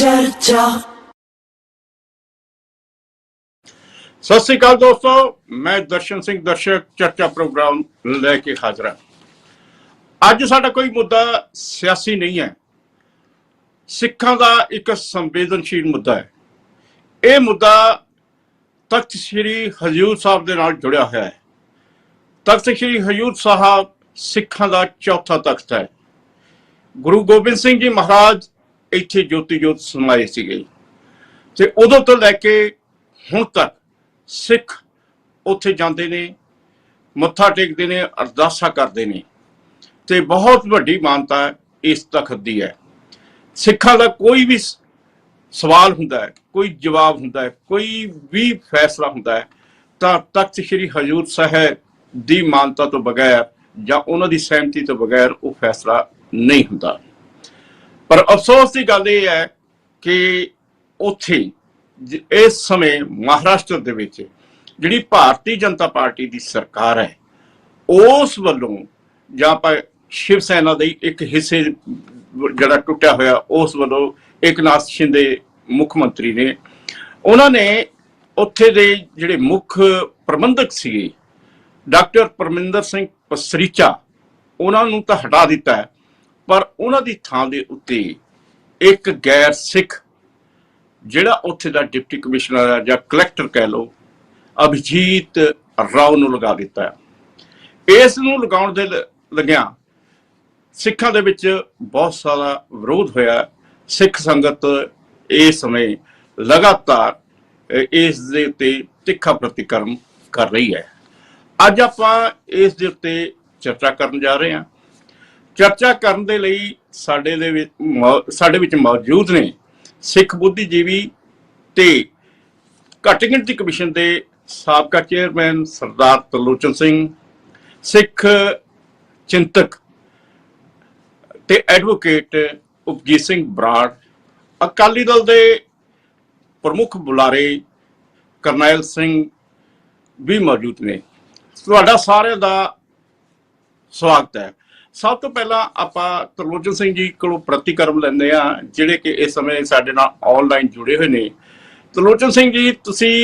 चर्चा। सत श्री अकाल दोस्तों, मैं दर्शन सिंह दर्शक चर्चा प्रोग्राम लेके हाजिर हाँ। अज साडा कोई मुद्दा सियासी नहीं है, सिखां दा एक संवेदनशील मुद्दा है। यह मुद्दा तख्त श्री हजूर साहब दे नाल जुड़िया होया है। तख्त श्री हजूर साहब सिखां दा चौथा तख्त है। गुरु गोबिंद सिंह जी महाराज इत्थे ज्योति जोत समाए सीगे ते उदों तो लैके हुण तक सिख उत्थे जांदे ने, मत्था टेकदे ने, अरदासा करदे ने ते बहुत वड्डी मानता इस तख्त दी है। सिखां दा कोई भी सवाल हुंदा है, कोई जवाब हुंदा है, कोई भी फैसला हुंदा है तां तख्त श्री हजूर साहब दी मानता तो बगैर जां उन्हां दी सहमति तो बगैर वो फैसला नहीं हुंदा। पर अफसोस की गल यह है कि उत्थे इस समय महाराष्ट्र दे विच जिहड़ी भारतीय जनता पार्टी की सरकार है उस वल्लों जां शिव सेना दे एक हिस्से जिहड़ा टुटिया होया उस वल्लों एकनाथ शिंदे मुख मंत्री ने उन्होंने उत्थे दे जिहड़े मुख प्रबंधक सीगे डॉक्टर परमिंदर सिंह पसरीचा उन्होंने तो हटा दिता है, पर उन्होंने थां दे उत्ते एक गैर सिख जिहड़ा उत्थे दा डिप्टी कमिश्नर है जां कलैक्टर कह लो अभिजीत राव नूं लगा दिता है। इस नूं लगाउण दे लग्या सिखां दे विच बहुत सारा विरोध होया। सिख संगत इस समय लगातार इस दे उत्ते तिखा प्रतिक्रम कर रही है। अज आपां इस दे उत्ते चर्चा करन जा रहे हैं। चर्चा करन दे लई साडे विच मौजूद ने सिख बुद्धिजीवी ते घट गिणती कमिशन के साबका चेयरमैन सरदार त्रिलोचन सिंह, सिख चिंतक ते एडवोकेट उपजीत सिंह बराड़, अकाली दल के प्रमुख बुलारे करनैल सिंह भी मौजूद ने। तुहाडा सारिਆਂ ਦਾ स्वागत है। सब तो पहला आपां त्रिलोचन सिंह जी कोलों प्रतिक्रम लैंदे आ जिहड़े कि इस समय साडे नाल ऑनलाइन जुड़े हुए ने। त्रिलोचन सिंह जी, तुसीं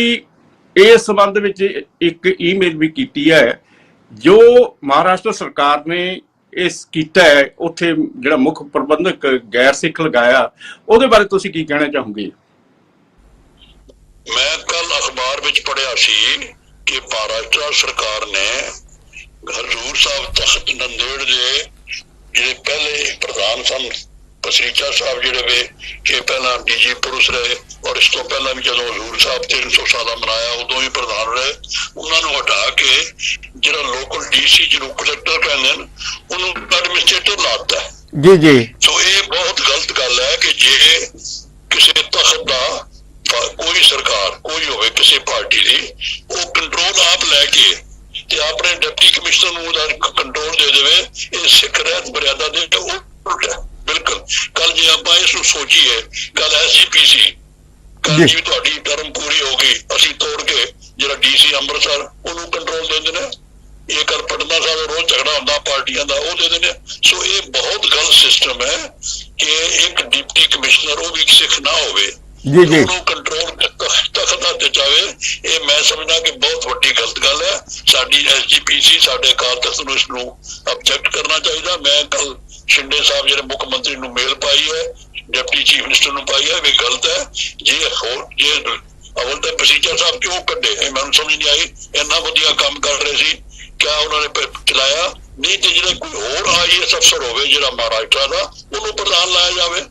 इस संबंध विच एक ईमेल भी कीती है जो महाराष्ट्र सरकार ने इस कीता है उत्थे जिहड़ा मुख प्रबंधक गैर सिख लगाया, उहदे बारे तुसीं की कहना चाहोगे? मैं कल अखबार विच पढ़िया सी कि महाराष्ट्र सरकार ने हजूर साहब तख्त नंदेड़ के जिहड़े पहले प्रधान सन पसरीचा साहब जिहड़े वे कि पहला डीजी पुरुष रहे और इस तो पहला भी जदों हजूर साहब 300 साल मनाया उदों भी प्रधान रहे, उन्होंने हटा के जिहड़ा लोकल डीसी जिन्होंने कलैक्टर कहंदे ने उन्होंने एडमिनिस्ट्रेटर लाता है। जी जी। सो ये बहुत गलत गल है कि जे किसी तख्त का कोई सरकार कोई होवे किसी पार्टी की वो कंट्रोल आप लैके ते अपने डिप्टी कमिश्नर नूं कंट्रोल दे देवे, ये सिख रहत मर्यादा दे उल्ट है बिल्कुल। कल जे आपां इस सोचीए कल SGPC कल जी तुहाडी टर्म पूरी हो गई असीं तोड़ के जिहड़ा DC अमृतसर उन्होंने कंट्रोल दे देने, ये कल पटना साहब रोज झगड़ा होंदा पार्टियां दा वो दे देने। सो ये बहुत गलत सिस्टम है कि एक डिप्टी कमिश्नर वो भी सिख ना होवे कंट्रोल तख्त जावे। ये मैं समझना कि बहुत वड्डी गलत गल है। साडी SGPC साडे अकाल तख्त नूं इसनूं ऑब्जेक्ट करना चाहिए। मैं कल शिंदे साहब जिहड़े मुख मंत्री नूं मेल पाई है, डिप्टी चीफ मिनिस्टर नूं पाई है, वे गलत है। जे अवल तो पसीचा साहब क्यों कड्डे मैनूं समझ नहीं आई। इन्ना वधिया काम कर रहे सी, क्या उन्होंने चलाया नहीं? तो जिहड़ा कोई होर IAS अफसर होवे जिहड़ा महाराष्ट्र दा उन्होंने प्रधान लाया जावे।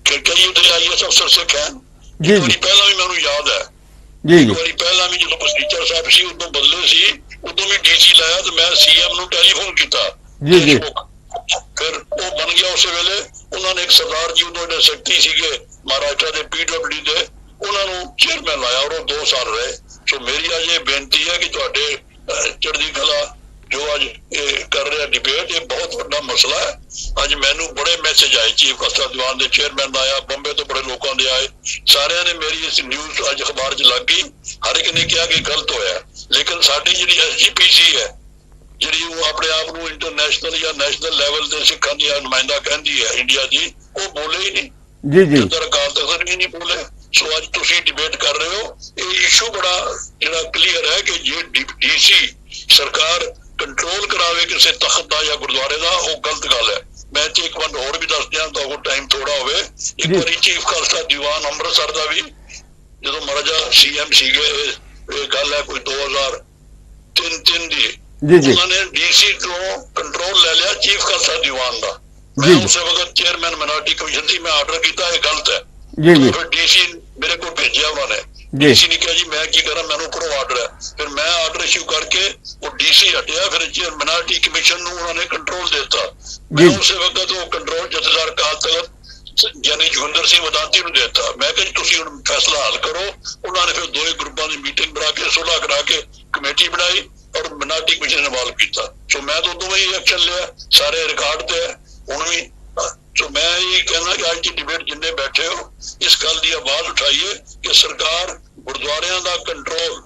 कई उधर IAS अफसर सिख हैं। एक बारी पहला भी मैनूं याद है, एक बारी पहला भी जो पसरीचा साहब सी उदों बदले सी उदों भी DC लाया तो मैं CM नूं टेलीफोन किया, फिर वो बन गया। उस वेले उन्होंने एक सरदार जी उदों शक्ति सीगे महाराष्ट्र के PWD दे उन्होंने चेयरमैन लाया और वो 2 साल रहे। सो मेरी अज ये बेनती है कि तुहाडे चढ़दी कला जो अज कर रहे डिबेट ये बहुत बड़ा मसला है। अज मैनू बड़े मैसेज आए, चीफ कस्टम दीवान के चेयरमैन आया, बंबे तो बड़े लोगों के आए, सारे ने मेरी इस न्यूज अज अखबार च लग गई। हर एक ने कहा कि गलत होया, लेकिन साडी जिहड़ी SGPC है जिहड़ी वो अपने आप को इंटरनेशनल या नेशनल लैवल के सिखां दी नुमाइंदा कहंदी है इंडिया की, वो बोले ही नहीं। ਜੀ ਜੀ ਅਕਾਲ ਤਖਤ ਵੀ ਨਹੀਂ ਬੋਲੇ। ਸੋ ਅੱਜ ਤੁਸੀਂ ਡਿਬੇਟ ਕਰ ਰਹੇ ਹੋ, ਇਹ ਇਸ਼ੂ ਬੜਾ ਜਿਹੜਾ ਕਲੀਅਰ ਹੈ ਕਿ ਜੇ ਡੀਸੀ ਸਰਕਾਰ ਕੰਟਰੋਲ ਕਰਾਵੇ ਕਿਸੇ ਤਖਤ ਦਾ ਜਾਂ ਗੁਰਦੁਆਰੇ ਦਾ, ਉਹ ਗਲਤ ਗੱਲ ਹੈ। ਮੈਂ ਤੇ ਇੱਕ ਵਾਰ ਹੋਰ ਵੀ ਦੱਸ ਦਿਆਂ, ਤਾਂ ਉਹ ਟਾਈਮ ਥੋੜਾ ਹੋਵੇ। ਇੱਕ ਵਾਰੀ ਚੀਫ ਖਾਲਸਾ ਦੀਵਾਨ ਅੰਮ੍ਰਿਤਸਰ ਦਾ ਵੀ ਜਦੋਂ ਮਹਾਰਾਜਾ ਸੀਐਮ ਸੀਗੇ, ਇਹ ਗੱਲ ਹੈ ਕੋਈ 2003 ਦੀ, ਉਹਨਾਂ ਨੇ ਡੀਸੀ ਤੋਂ ਕੰਟਰੋਲ ਲੈ ਲਿਆ ਚੀਫ ਖਾਲਸਾ ਦੀਵਾਨ ਦਾ। ਮੈਂ ਉਸੇ ਵਕਤ ਚੇਅਰਮੈਨ ਮਿਨੋਰਟੀ ਕਮਿਸ਼ਨ ਸੀ, ਮੈਂ ਆਰਡਰ ਕੀਤਾ ਇਹ ਗਲਤ ਹੈ। ਫਿਰ ਡੀਸੀ ਮੇਰੇ ਕੋਲ ਭੇਜਿਆ ਉਹਨਾਂ ਨੇ, ਡੀਸੀ ਨੇ ਕਿਹਾ ਜੀ ਮੈਂ ਕੀ ਕਰਾਂ, ਮੈਨੂੰ ਉੱਪਰੋਂ ਆਰਡਰ ਹੈ। ਫਿਰ ਮੈਂ ਆਰਡਰ ਇਸ਼ੂ ਕਰਕੇ ਉਹ ਡੀਸੀ ਹਟਿਆ, ਫਿਰ ਮਿਨੋਰਟੀ ਕਮਿਸ਼ਨ ਨੂੰ ਉਹਨਾਂ ਨੇ ਕੰਟਰੋਲ ਦੇ ਦਿੱਤਾ। ਮੈਂ ਉਸੇ ਵਕਤ ਉਹ ਕੰਟਰੋਲ ਜਥੇਦਾਰ ਅਕਾਲ ਤਖਤ ਯਾਨੀ ਜੋਗਿੰਦਰ ਸਿੰਘ ਵਦਾਂਤੀ ਨੂੰ ਦੇ ਦਿੱਤਾ। ਮੈਂ ਕਿਹਾ ਤੁਸੀਂ ਹੁਣ ਫੈਸਲਾ ਹੱਲ ਕਰੋ। ਉਹਨਾਂ ਨੇ ਫਿਰ ਦੋਵੇਂ ਗਰੁੱਪਾਂ ਦੀ ਮੀਟਿੰਗ ਬਣਾ ਕੇ ਸੁਲ੍ਹਾ ਕਰਾ ਕੇ ਕਮੇਟੀ ਬਣਾਈ ਔਰ ਮਿਨੋਰਟੀ ਕਮਿਸ਼ਨ ਇਨਵੋਲਵ ਕੀਤਾ। ਸੋ ਮੈਂ ਤਾਂ ਉਦੋਂ ਹੀ ਐਕਸ਼ਨ ਲਿਆ, ਸਾਰੇ ਰਿਕਾਰਡ ਤੇ ਹੈ ਹੁਣ ਵੀ। ਸੋ ਮੈਂ ਇਹ ਕਹਿਣਾ ਕਿ ਅੱਜ ਦੀ ਡਿਬੇਟ ਜਿੰਨੇ ਬੈਠੇ ਹੋ, ਇਸ ਗੱਲ ਦੀ ਆਵਾਜ਼ ਉਠਾਈਏ ਕਿ ਸਰਕਾਰ ਗੁਰਦੁਆਰਿਆਂ ਦਾ ਕੰਟਰੋਲ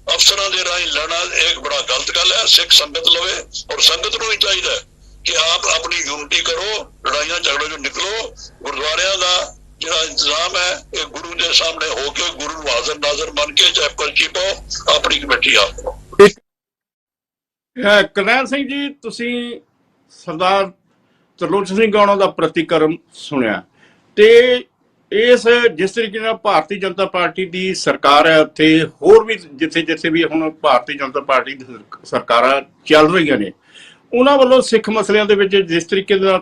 ਅਫਸਰਾਂ ਦੇ ਰਾਹੀਂ ਲੈਣਾ ਇੱਕ ਬੜਾ ਗਲਤ ਗੱਲ ਹੈ। ਸਿੱਖ ਸੰਗਤ ਲਵੇ ਔਰ ਸੰਗਤ ਨੂੰ ਵੀ ਚਾਹੀਦਾ ਕਿ ਆਪ ਆਪਣੀ ਯੂਨਿਟੀ ਕਰੋ, ਲੜਾਈਆਂ ਝਗੜੇ ਚੋਂ ਨਿਕਲੋ। ਗੁਰਦੁਆਰਿਆਂ ਦਾ ਜਿਹੜਾ ਇੰਤਜ਼ਾਮ ਹੈ ਇਹ ਗੁਰੂ ਦੇ ਸਾਹਮਣੇ ਹੋ ਕੇ, ਗੁਰੂ ਨੂੰ ਹਾਜ਼ਰ ਨਾਜ਼ਰ ਮੰਨ ਕੇ, ਚਾਹੇ ਪਰਚੀ ਪਾਓ, ਆਪਣੀ ਕਮੇਟੀ ਆਪ ਪਾਓ। ਕਰਨੈਲ ਸਿੰਘ ਜੀ, ਤੁਸੀਂ ਸਰਦਾਰ ਤਰਲੋਚਨ ਸਿੰਘ ਗਾਉਣਾ ਦਾ ਪ੍ਰਤੀਕਰਮ ਸੁਣਿਆ, ਤੇ ਇਸ ਜਿਸ ਤਰੀਕੇ ਨਾਲ ਭਾਰਤੀ ਜਨਤਾ ਪਾਰਟੀ ਦੀ ਸਰਕਾਰ ਹੈ, ਉੱਥੇ ਹੋਰ ਵੀ ਜਿੱਥੇ ਜਿੱਥੇ ਵੀ ਹੁਣ ਭਾਰਤੀ ਜਨਤਾ ਪਾਰਟੀ ਦੀ ਸਰਕਾਰਾਂ ਚੱਲ ਰਹੀਆਂ ਨੇ, ਉਹਨਾਂ ਵੱਲੋਂ ਸਿੱਖ ਮਸਲਿਆਂ ਦੇ ਵਿੱਚ ਜਿਸ ਤਰੀਕੇ ਦਾ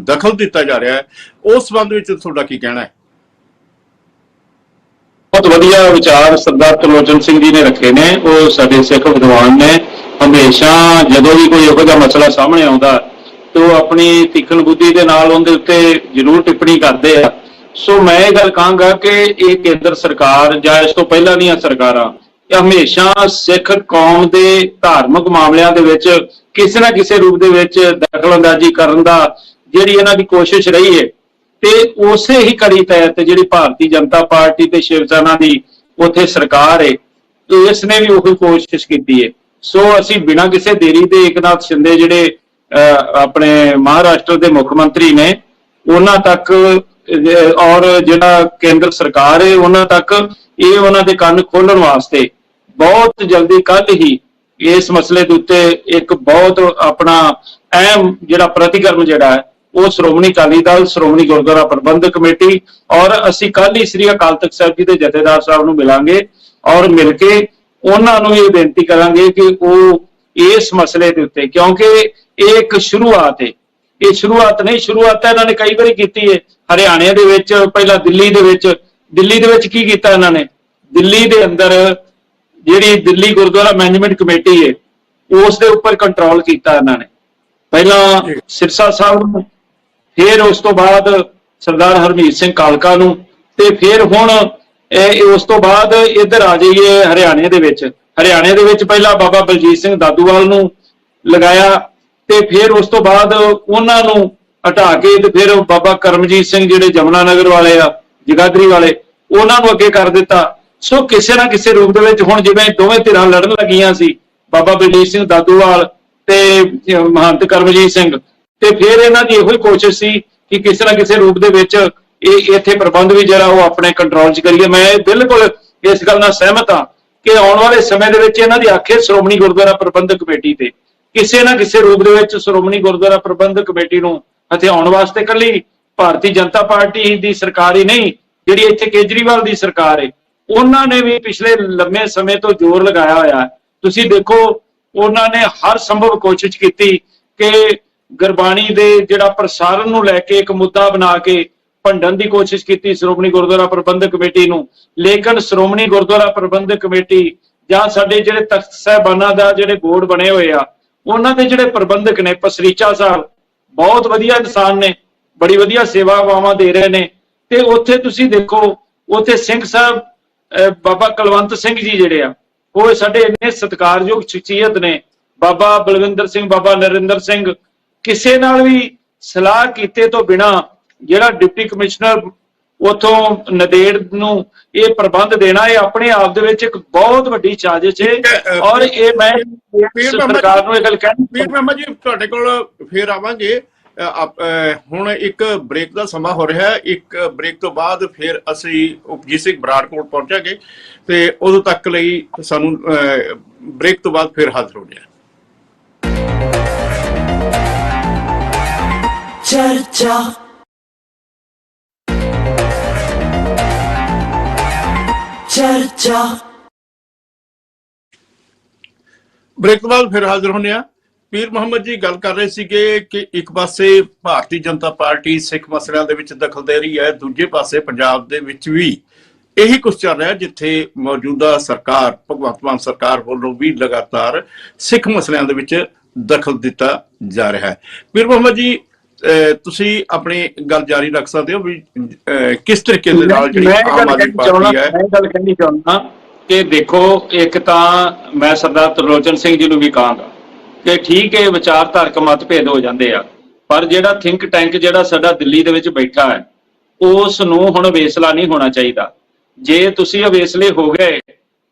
ਦਖਲ ਦਿੱਤਾ ਜਾ ਰਿਹਾ ਹੈ, ਉਸ ਸੰਬੰਧ ਵਿੱਚ ਤੁਹਾਡਾ ਕੀ ਕਹਿਣਾ ਹੈ? ਬਹੁਤ ਵਧੀਆ ਵਿਚਾਰ ਸਰਦਾਰ ਤਰਲੋਚਨ ਸਿੰਘ ਜੀ ਨੇ ਰੱਖੇ ਨੇ। ਉਹ ਸਾਡੇ ਸਿੱਖ ਵਿਦਵਾਨ ਨੇ। ਹਮੇਸ਼ਾ ਜਦੋਂ ਵੀ ਕੋਈ ਇਹੋ ਜਿਹਾ ਮਸਲਾ ਸਾਹਮਣੇ ਆਉਂਦਾ ਤੇ ਉਹ ਆਪਣੀ ਤਿੱਖਣ ਬੁੱਧੀ ਦੇ ਨਾਲ ਉਹਦੇ ਉੱਤੇ ਜ਼ਰੂਰ ਟਿੱਪਣੀ ਕਰਦੇ ਆ। ਸੋ ਮੈਂ ਇਹ ਗੱਲ ਕਹਾਂਗਾ ਕਿ ਇਹ ਕੇਂਦਰ ਸਰਕਾਰ ਜਾਂ ਇਸ ਤੋਂ ਪਹਿਲਾਂ ਦੀਆਂ ਸਰਕਾਰਾਂ ਹਮੇਸ਼ਾ ਸਿੱਖ ਕੌਮ ਦੇ ਧਾਰਮਿਕ ਮਾਮਲਿਆਂ ਦੇ ਵਿੱਚ ਕਿਸੇ ਨਾ ਕਿਸੇ ਰੂਪ ਦੇ ਵਿੱਚ ਦਖਲਅੰਦਾਜ਼ੀ ਕਰਨ ਦਾ ਜਿਹੜੀ ਇਹਨਾਂ ਦੀ ਕੋਸ਼ਿਸ਼ ਰਹੀ ਹੈ, ਤੇ ਉਸੇ ਹੀ ਕੜੀ ਤਹਿਤ ਜਿਹੜੀ ਭਾਰਤੀ ਜਨਤਾ ਪਾਰਟੀ ਤੇ ਸ਼ਿਵ ਸੈਨਾ ਦੀ ਉੱਥੇ ਸਰਕਾਰ ਹੈ, ਇਸ ਨੇ ਵੀ ਉਹੀ ਕੋਸ਼ਿਸ਼ ਕੀਤੀ ਹੈ। ਸੋ ਅਸੀਂ ਬਿਨਾਂ ਕਿਸੇ ਦੇਰੀ ਦੇ ਏਕਨਾਥ ਸ਼ਿੰਦੇ ਜਿਹੜੇ ਆਪਣੇ ਮਹਾਰਾਸ਼ਟਰ ਦੇ ਮੁੱਖ ਮੰਤਰੀ ਨੇ, ਉਹਨਾਂ ਤੱਕ ਔਰ ਜਿਹੜਾ ਕੇਂਦਰ ਸਰਕਾਰ ਹੈ ਉਹਨਾਂ ਤੱਕ ਇਹ ਉਹਨਾਂ ਦੇ ਕੰਨ ਖੋਲਣ ਵਾਸਤੇ ਬਹੁਤ ਜਲਦੀ ਕੱਲ੍ਹ ਹੀ ਇਸ ਮਸਲੇ ਦੇ ਉੱਤੇ ਇੱਕ ਬਹੁਤ ਆਪਣਾ ਅਹਿਮ ਜਿਹੜਾ ਪ੍ਰਤੀਕਰਮ ਜਿਹੜਾ ਹੈ ਉਹ ਸ਼੍ਰੋਮਣੀ ਅਕਾਲੀ ਦਲ, ਸ਼੍ਰੋਮਣੀ ਗੁਰਦੁਆਰਾ ਪ੍ਰਬੰਧਕ ਕਮੇਟੀ ਔਰ ਅਸੀਂ ਕੱਲ੍ਹ ਹੀ ਸ੍ਰੀ ਅਕਾਲ ਤਖਤ ਸਾਹਿਬ ਜੀ ਦੇ ਜਥੇਦਾਰ ਸਾਹਿਬ ਨੂੰ ਮਿਲਾਂਗੇ ਔਰ ਮਿਲ ਕੇ ਉਹਨਾਂ ਨੂੰ ਇਹ ਬੇਨਤੀ ਕਰਾਂਗੇ ਕਿ ਉਹ ਇਸ ਮਸਲੇ ਦੇ ਉੱਤੇ, ਕਿਉਂਕਿ ਇਹ ਇੱਕ ਸ਼ੁਰੂਆਤ ਹੈ, ਇਹ ਸ਼ੁਰੂਆਤ ਨਹੀਂ, ਸ਼ੁਰੂਆਤ ਇਹਨਾਂ ਨੇ ਕਈ ਵਾਰੀ ਕੀਤੀ ਹੈ। ਹਰਿਆਣੇ ਦੇ ਵਿੱਚ, ਪਹਿਲਾਂ ਦਿੱਲੀ ਦੇ ਵਿੱਚ ਕੀ ਕੀਤਾ ਇਹਨਾਂ ਨੇ? ਦਿੱਲੀ ਦੇ ਅੰਦਰ ਜਿਹੜੀ ਦਿੱਲੀ ਗੁਰਦੁਆਰਾ ਮੈਨੇਜਮੈਂਟ ਕਮੇਟੀ ਹੈ ਉਸ ਦੇ ਉੱਪਰ ਕੰਟਰੋਲ ਕੀਤਾ ਇਹਨਾਂ ਨੇ, ਪਹਿਲਾਂ ਸਿਰਸਾ ਸਾਹਿਬ ਨੂੰ, ਫਿਰ ਉਸ ਤੋਂ ਬਾਅਦ ਸਰਦਾਰ ਹਰਮੀਤ ਸਿੰਘ ਕਾਲਕਾ ਨੂੰ, ਤੇ ਫਿਰ ਹੁਣ ਉਸ ਤੋਂ ਬਾਅਦ ਇੱਧਰ ਆ ਜਾਈਏ ਹਰਿਆਣੇ ਦੇ ਵਿੱਚ ਪਹਿਲਾਂ ਬਾਬਾ ਬਲਜੀਤ ਸਿੰਘ ਦਾਦੂਵਾਲ ਨੂੰ ਲਗਾਇਆ, ਤੇ ਫਿਰ ਉਸ ਤੋਂ ਬਾਅਦ ਉਹਨਾਂ ਨੂੰ ਹਟਾ ਕੇ ਤੇ ਫਿਰ ਬਾਬਾ ਕਰਮਜੀਤ ਸਿੰਘ ਜਿਹੜੇ ਜਮਨਾ ਨਗਰ ਵਾਲੇ ਆ, ਜਗਾਦਰੀ ਵਾਲੇ, ਉਹਨਾਂ ਨੂੰ ਅੱਗੇ ਕਰ ਦਿੱਤਾ। ਸੋ ਕਿਸੇ ਨਾ ਕਿਸੇ ਰੂਪ ਦੇ ਵਿੱਚ ਹੁਣ ਜਿਵੇਂ ਦੋਵੇਂ ਧਿਰਾਂ ਲੜਨ ਲੱਗੀਆਂ ਸੀ, ਬਾਬਾ ਬਲਜੀਤ ਸਿੰਘ ਦਾਦੂਵਾਲ ਤੇ ਮਹੰਤ ਕਰਮਜੀਤ ਸਿੰਘ, ਤੇ ਫਿਰ ਇਹਨਾਂ ਦੀ ਇਹੋ ਹੀ ਕੋਸ਼ਿਸ਼ ਸੀ ਕਿ ਕਿਸੇ ਨਾ ਕਿਸੇ ਰੂਪ ਦੇ ਵਿੱਚ ਇਹ ਇੱਥੇ ਪ੍ਰਬੰਧ ਵੀ ਜਿਹੜਾ ਉਹ ਆਪਣੇ ਕੰਟਰੋਲ 'ਚ ਕਰੀਏ। ਮੈਂ ਬਿਲਕੁਲ ਇਸ ਗੱਲ ਨਾਲ ਸਹਿਮਤ ਹਾਂ ਕਿ ਆਉਣ ਵਾਲੇ ਸਮੇਂ ਦੇ ਵਿੱਚ ਇਹਨਾਂ ਦੀ ਆਖੇ ਸ਼੍ਰੋਮਣੀ ਗੁਰਦੁਆਰਾ ਪ੍ਰਬੰਧਕ ਕਮੇਟੀ ਤੇ ਕਿਸੇ ਨਾ ਕਿਸੇ ਰੂਪ ਦੇ ਵਿੱਚ ਸ਼੍ਰੋਮਣੀ ਗੁਰਦੁਆਰਾ ਪ੍ਰਬੰਧਕ ਕਮੇਟੀ ਨੂੰ ਹਥਿਆਉਣ ਵਾਸਤੇ ਇਕੱਲੀ ਭਾਰਤੀ ਜਨਤਾ ਪਾਰਟੀ ਦੀ ਸਰਕਾਰ ਹੀ ਨਹੀਂ, ਜਿਹੜੀ ਇੱਥੇ ਕੇਜਰੀਵਾਲ ਦੀ ਸਰਕਾਰ ਹੈ, ਉਹਨਾਂ ਨੇ ਵੀ ਪਿਛਲੇ ਲੰਮੇ ਸਮੇਂ ਤੋਂ ਜ਼ੋਰ ਲਗਾਇਆ ਹੋਇਆ। ਤੁਸੀਂ ਦੇਖੋ ਉਹਨਾਂ ਨੇ ਹਰ ਸੰਭਵ ਕੋਸ਼ਿਸ਼ ਕੀਤੀ ਕਿ ਗੁਰਬਾਣੀ ਦੇ ਜਿਹੜਾ ਪ੍ਰਸਾਰਣ ਨੂੰ ਲੈ ਕੇ ਇੱਕ ਮੁੱਦਾ ਬਣਾ ਕੇ ਭੰਡਣ ਦੀ ਕੋਸ਼ਿਸ਼ ਕੀਤੀ ਸ਼੍ਰੋਮਣੀ ਗੁਰਦੁਆਰਾ ਪ੍ਰਬੰਧਕ ਕਮੇਟੀ ਨੂੰ, ਲੇਕਿਨ ਸ਼੍ਰੋਮਣੀ ਗੁਰਦੁਆਰਾ ਪ੍ਰਬੰਧਕ ਕਮੇਟੀ ਜਾਂ ਸਾਡੇ ਜਿਹੜੇ ਤਖਤ ਸਾਹਿਬਾਨਾਂ ਦਾ ਜਿਹੜੇ ਬੋਰਡ ਬਣੇ ਹੋਏ ਆ, ਉਹਨਾਂ ਦੇ ਜਿਹੜੇ ਪ੍ਰਬੰਧਕ ਨੇ, ਪਸਰੀਚਾ ਸਾਹਿਬ ਬਹੁਤ ਵਧੀਆ ਇਨਸਾਨ ਨੇ, ਬੜੀ ਵਧੀਆ ਸੇਵਾਵਾਂ ਦੇ ਰਹੇ ਨੇ, ਤੇ ਉੱਥੇ ਤੁਸੀਂ ਦੇਖੋ ਉੱਥੇ ਸਿੰਘ ਸਾਹਿਬ ਬਾਬਾ ਕੁਲਵੰਤ ਸਿੰਘ ਜੀ ਜਿਹੜੇ ਆ ਉਹ ਸਾਡੇ ਇੰਨੇ ਸਤਿਕਾਰਯੋਗ ਸ਼ਖਸੀਅਤ ਨੇ, ਬਾਬਾ ਬਲਵਿੰਦਰ ਸਿੰਘ, ਬਾਬਾ ਨਰਿੰਦਰ ਸਿੰਘ, ਕਿਸੇ ਨਾਲ ਵੀ ਸਲਾਹ ਕੀਤੇ ਤੋਂ ਬਿਨਾਂ ਜਿਹੜਾ ਡਿਪਟੀ ਕਮਿਸ਼ਨਰ ਉਥੋਂ ਨਦੇੜ ਨੂੰ ਇਹ ਪ੍ਰਬੰਧ ਦੇਣਾ, ਇਹ ਆਪਣੇ ਆਪ ਦੇ ਵਿੱਚ ਇੱਕ ਬਹੁਤ ਵੱਡੀ ਸਾਜ਼ਿਸ਼ ਹੈ। ਔਰ ਇਹ ਮੈਂ ਸਰਕਾਰ ਨੂੰ ਇਹ ਗੱਲ ਕਹਿਣੀ, ਪੀਰ ਮਹਿਮਦ ਜੀ ਤੁਹਾਡੇ ਕੋਲ ਫੇਰ ਆਵਾਂਗੇ, ਹੁਣ ਇੱਕ ਬ੍ਰੇਕ ਦਾ ਸਮਾਂ ਹੋ ਰਿਹਾ ਹੈ। ਇੱਕ ਬ੍ਰੇਕ ਤੋਂ ਬਾਅਦ ਫਿਰ ਅਸੀਂ ਉਪਜੀਤ ਸਿੰਘ ਬਰਾੜ ਕੋਲ ਪਹੁੰਚਾਂਗੇ ਤੇ ਉਦੋਂ ਤੱਕ ਲਈ ਸਾਨੂੰ ਬ੍ਰੇਕ ਤੋਂ ਬਾਅਦ ਫਿਰ ਹਾਜ਼ਰ ਹੋ ਜਾਏ। चर्चा चर्चा ਬ੍ਰੇਕ ਤੋਂ ਬਾਅਦ ਫਿਰ ਹਾਜ਼ਰ ਹੋਣੇ ਆ। ਪੀਰ ਮੁਹੰਮਦ ਜੀ ਗੱਲ ਕਰ ਰਹੇ ਸੀਗੇ ਕਿ ਇੱਕ ਪਾਸੇ ਭਾਰਤੀ ਜਨਤਾ ਪਾਰਟੀ ਸਿੱਖ ਮਸਲਿਆਂ ਦੇ ਵਿੱਚ ਦਖਲ ਦੇ ਰਹੀ ਹੈ, ਦੂਜੇ ਪਾਸੇ ਪੰਜਾਬ ਦੇ ਵਿੱਚ ਵੀ ਇਹੀ ਕੁਝ ਚੱਲ ਰਿਹਾ ਜਿੱਥੇ ਮੌਜੂਦਾ ਸਰਕਾਰ ਭਗਵੰਤ ਮਾਨ ਸਰਕਾਰ ਵੱਲੋਂ ਵੀ ਲਗਾਤਾਰ ਸਿੱਖ ਮਸਲਿਆਂ ਦੇ ਵਿੱਚ ਦਖਲ ਦਿੱਤਾ ਜਾ ਰਿਹਾ ਹੈ। ਪੀਰ ਮੁਹੰਮਦ ਜੀ ਤੁਸੀਂ ਆਪਣੀ ਗੱਲ ਜਾਰੀ ਰੱਖ ਸਕਦੇ ਹੋ ਵੀ ਕਿਸ ਤਰੀਕੇ ਦੇ ਨਾਲ ਜਿਹੜੀ ਆਮ ਆਦਮੀ ਪਾਰਟੀ ਹੈ। ਮੈਂ ਗੱਲ ਕਹਿਣੀ ਚਾਹੁੰਦਾ ਕਿ ਦੇਖੋ, ਇੱਕ ਤਾਂ ਮੈਂ ਸਰਦਾਰ ਤਰਲੋਚਨ ਸਿੰਘ ਜੀ ਨੂੰ ਵੀ ਕਹਾਂਗਾ ਕਿ ਠੀਕ ਹੈ ਵਿਚਾਰਧਾਰਕ ਮਤਭੇਦ ਹੋ ਜਾਂਦੇ ਆ, ਪਰ ਜਿਹੜਾ ਥਿੰਕ ਟੈਂਕ ਜਿਹੜਾ ਸਾਡਾ ਦਿੱਲੀ ਦੇ ਵਿੱਚ ਬੈਠਾ ਹੈ ਉਸ ਨੂੰ ਹੁਣ ਵੇਸਲਾ ਨਹੀਂ ਹੋਣਾ ਚਾਹੀਦਾ। ਜੇ ਤੁਸੀਂ ਅਵੇਸਲੇ ਹੋ ਗਏ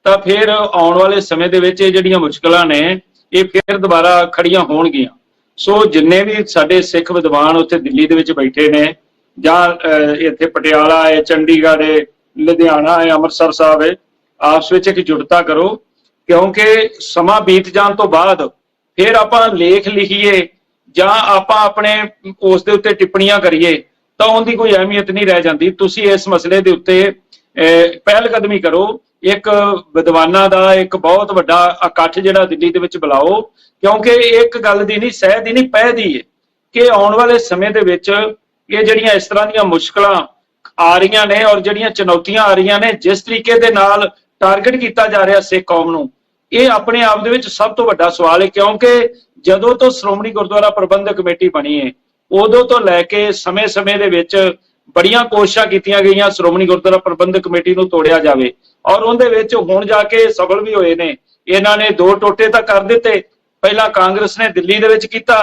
ਤਾਂ ਫਿਰ ਆਉਣ ਵਾਲੇ ਸਮੇਂ ਦੇ ਵਿੱਚ ਇਹ ਜਿਹੜੀਆਂ ਮੁਸ਼ਕਲਾਂ ਨੇ ਇਹ ਫਿਰ ਦੁਬਾਰਾ ਖੜੀਆਂ ਹੋਣਗੀਆਂ। ਸੋ ਜਿੰਨੇ ਵੀ ਸਾਡੇ ਸਿੱਖ ਵਿਦਵਾਨ ਉੱਥੇ ਦਿੱਲੀ ਦੇ ਵਿੱਚ ਬੈਠੇ ਨੇ ਜਾਂ ਇੱਥੇ ਪਟਿਆਲਾ ਹੈ, ਚੰਡੀਗੜ੍ਹ ਹੈ, ਲੁਧਿਆਣਾ ਹੈ, ਅੰਮ੍ਰਿਤਸਰ ਸਾਹਿਬ ਹੈ, ਆਪਸ ਵਿੱਚ ਇਕਜੁੱਟਤਾ ਕਰੋ, ਕਿਉਂਕਿ ਸਮਾਂ ਬੀਤ ਜਾਣ ਤੋਂ ਬਾਅਦ ਫਿਰ ਆਪਾਂ ਲੇਖ ਲਿਖੀਏ ਜਾਂ ਆਪਾਂ ਆਪਣੇ ਉਸ ਦੇ ਉੱਤੇ ਟਿੱਪਣੀਆਂ ਕਰੀਏ ਤਾਂ ਉਹਦੀ ਕੋਈ ਅਹਿਮੀਅਤ ਨਹੀਂ ਰਹਿ ਜਾਂਦੀ। ਤੁਸੀਂ ਇਸ ਮਸਲੇ ਦੇ ਉੱਤੇ ਪਹਿਲ ਕਦਮੀ ਕਰੋ, ਇੱਕ ਵਿਦਵਾਨਾਂ ਦਾ ਇੱਕ ਬਹੁਤ ਵੱਡਾ ਇਕੱਠ ਜਿਹੜਾ ਦਿੱਲੀ ਦੇ ਵਿੱਚ ਬੁਲਾਓ, ਕਿਉਂਕਿ ਇੱਕ ਗੱਲ ਦੀ ਨਹੀਂ ਸਹਿ ਦੀ ਨਹੀਂ ਪਹਿ ਦੀ ਹੈ ਕਿ ਆਉਣ ਵਾਲੇ ਸਮੇਂ ਦੇ ਵਿੱਚ ਇਹ ਜਿਹੜੀਆਂ ਇਸ ਤਰ੍ਹਾਂ ਦੀਆਂ ਮੁਸ਼ਕਲਾਂ ਆ ਰਹੀਆਂ ਨੇ ਔਰ ਜਿਹੜੀਆਂ ਚੁਣੌਤੀਆਂ ਆ ਰਹੀਆਂ ਨੇ, ਜਿਸ ਤਰੀਕੇ ਦੇ ਨਾਲ ਟਾਰਗੇਟ ਕੀਤਾ ਜਾ ਰਿਹਾ ਸਿੱਖ ਕੌਮ ਨੂੰ, ਇਹ ਆਪਣੇ ਆਪ ਦੇ ਵਿੱਚ ਸਭ ਤੋਂ ਵੱਡਾ ਸਵਾਲ ਹੈ। ਕਿਉਂਕਿ ਜਦੋਂ ਤੋਂ ਸ਼੍ਰੋਮਣੀ ਗੁਰਦੁਆਰਾ ਪ੍ਰਬੰਧਕ ਕਮੇਟੀ ਬਣੀ ਹੈ ਉਦੋਂ ਤੋਂ ਲੈ ਕੇ ਸਮੇਂ-ਸਮੇਂ ਦੇ ਵਿੱਚ ਬੜੀਆਂ ਕੋਸ਼ਿਸ਼ਾਂ ਕੀਤੀਆਂ ਗਈਆਂ ਸ਼੍ਰੋਮਣੀ ਗੁਰਦੁਆਰਾ ਪ੍ਰਬੰਧਕ ਕਮੇਟੀ ਨੂੰ ਤੋੜਿਆ ਜਾਵੇ, ਔਰ ਉਹਦੇ ਵਿੱਚ ਹੁਣ ਜਾ ਕੇ ਸਫਲ ਵੀ ਹੋਏ ਨੇ। ਇਹਨਾਂ ਨੇ 2 ਟੋਟੇ ਤਾਂ ਕਰ ਦਿੱਤੇ, ਪਹਿਲਾਂ ਕਾਂਗਰਸ ਨੇ ਦਿੱਲੀ ਦੇ ਵਿੱਚ ਕੀਤਾ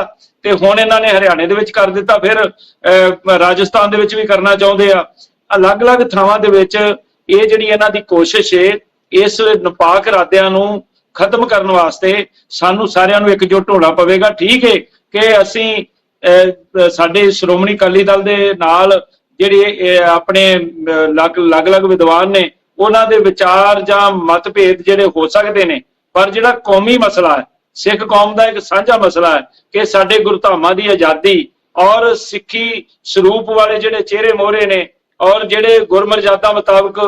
ਤੇ ਹੁਣ ਇਹਨਾਂ ਨੇ ਹਰਿਆਣੇ ਦੇ ਵਿੱਚ ਕਰ ਦਿੱਤਾ, ਫਿਰ ਰਾਜਸਥਾਨ ਦੇ ਵਿੱਚ ਵੀ ਕਰਨਾ ਚਾਹੁੰਦੇ ਆ। ਅਲੱਗ-ਅਲੱਗ ਥਾਵਾਂ ਦੇ ਵਿੱਚ ਇਹ ਜਿਹੜੀ ਇਹਨਾਂ ਦੀ ਕੋਸ਼ਿਸ਼ ਹੈ, ਇਸ ਨਾਪਾਕ ਇਰਾਦਿਆਂ ਨੂੰ ਖਤਮ ਕਰਨ ਵਾਸਤੇ ਸਾਨੂੰ ਸਾਰਿਆਂ ਨੂੰ ਇਕਜੁੱਟ ਹੋਣਾ ਪਵੇਗਾ। ਠੀਕ ਹੈ ਕਿ ਅਸੀਂ ਸਾਡੇ ਸ਼੍ਰੋਮਣੀ ਅਕਾਲੀ ਦਲ ਦੇ ਨਾਲ ਜਿਹੜੇ ਆਪਣੇ ਅਲੱਗ-ਅਲੱਗ ਵਿਦਵਾਨ ਨੇ ਉਹਨਾਂ ਦੇ ਵਿਚਾਰ ਜਾਂ ਮਤਭੇਦ ਜਿਹੜੇ ਹੋ ਸਕਦੇ ਨੇ, ਪਰ ਜਿਹੜਾ ਕੌਮੀ ਮਸਲਾ ਹੈ, ਸਿੱਖ ਕੌਮ ਦਾ ਇੱਕ ਸਾਂਝਾ ਮਸਲਾ ਹੈ ਕਿ ਸਾਡੇ ਗੁਰਧਾਮਾਂ ਦੀ ਆਜ਼ਾਦੀ ਔਰ ਸਿੱਖੀ ਸਰੂਪ ਵਾਲੇ ਜਿਹੜੇ ਚਿਹਰੇ ਮੋਹਰੇ ਨੇ ਔਰ ਜਿਹੜੇ ਗੁਰਮਰਜ਼ਾਦਾ ਮੁਤਾਬਕ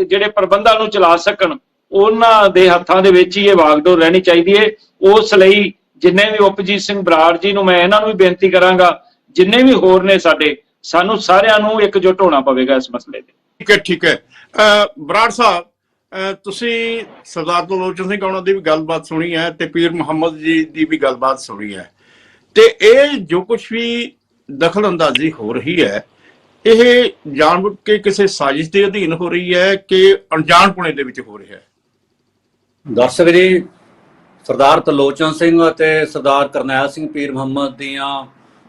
ਜਿਹੜੇ ਪ੍ਰਬੰਧਾਂ ਨੂੰ ਚਲਾ ਸਕਣ, ਉਹਨਾਂ ਦੇ ਹੱਥਾਂ ਦੇ ਵਿੱਚ ਹੀ ਇਹ ਵਾਗਡੋਰ ਰਹਿਣੀ ਚਾਹੀਦੀ ਹੈ। ਉਸ ਲਈ ਜਿੰਨੇ ਵੀ ਉਪਜੀਤ ਸਿੰਘ ਬਰਾੜ ਜੀ ਨੂੰ, ਮੈਂ ਇਹਨਾਂ ਨੂੰ ਵੀ ਬੇਨਤੀ ਕਰਾਂਗਾ, ਜਿੰਨੇ ਵੀ ਹੋਰ ਨੇ ਸਾਨੂੰ ਸਾਰਿਆਂ ਨੂੰ ਇਕਜੁੱਟ ਹੋਣਾ ਪਵੇਗਾ ਇਸ ਮਸਲੇ ਤੇ। ਠੀਕ ਹੈ ਬਰਾੜ ਸਾਹਿਬ, ਤੁਸੀਂ ਸਰਦਾਰ ਤਰਲੋਚਨ ਸਿੰਘ ਉਹਨਾਂ ਦੀ ਵੀ ਗੱਲਬਾਤ ਸੁਣੀ ਹੈ ਤੇ ਪੀਰ ਮੁਹੰਮਦ ਜੀ ਦੀ ਵੀ ਗੱਲਬਾਤ ਸੁਣੀ ਹੈ, ਤੇ ਇਹ ਜੋ ਕੁਝ ਵੀ ਦਖਲ ਅੰਦਾਜ਼ੀ ਹੋ ਰਹੀ ਹੈ ਇਹ ਜਾਣਬੁੱਝ ਕੇ ਕਿਸੇ ਸਾਜ਼ਿਸ਼ ਦੇ ਅਧੀਨ ਹੋ ਰਹੀ ਹੈ ਕਿ ਅਣਜਾਣਪੁਣੇ ਦੇ ਵਿੱਚ ਹੋ ਰਿਹਾ ਹੈ? ਦਰਸ਼ਕ ਜੀ, ਸਰਦਾਰ ਤਰਲੋਚਨ ਸਿੰਘ ਅਤੇ ਸਰਦਾਰ ਕਰਨੈਲ ਸਿੰਘ ਪੀਰ ਮੁਹੰਮਦ ਦੀਆਂ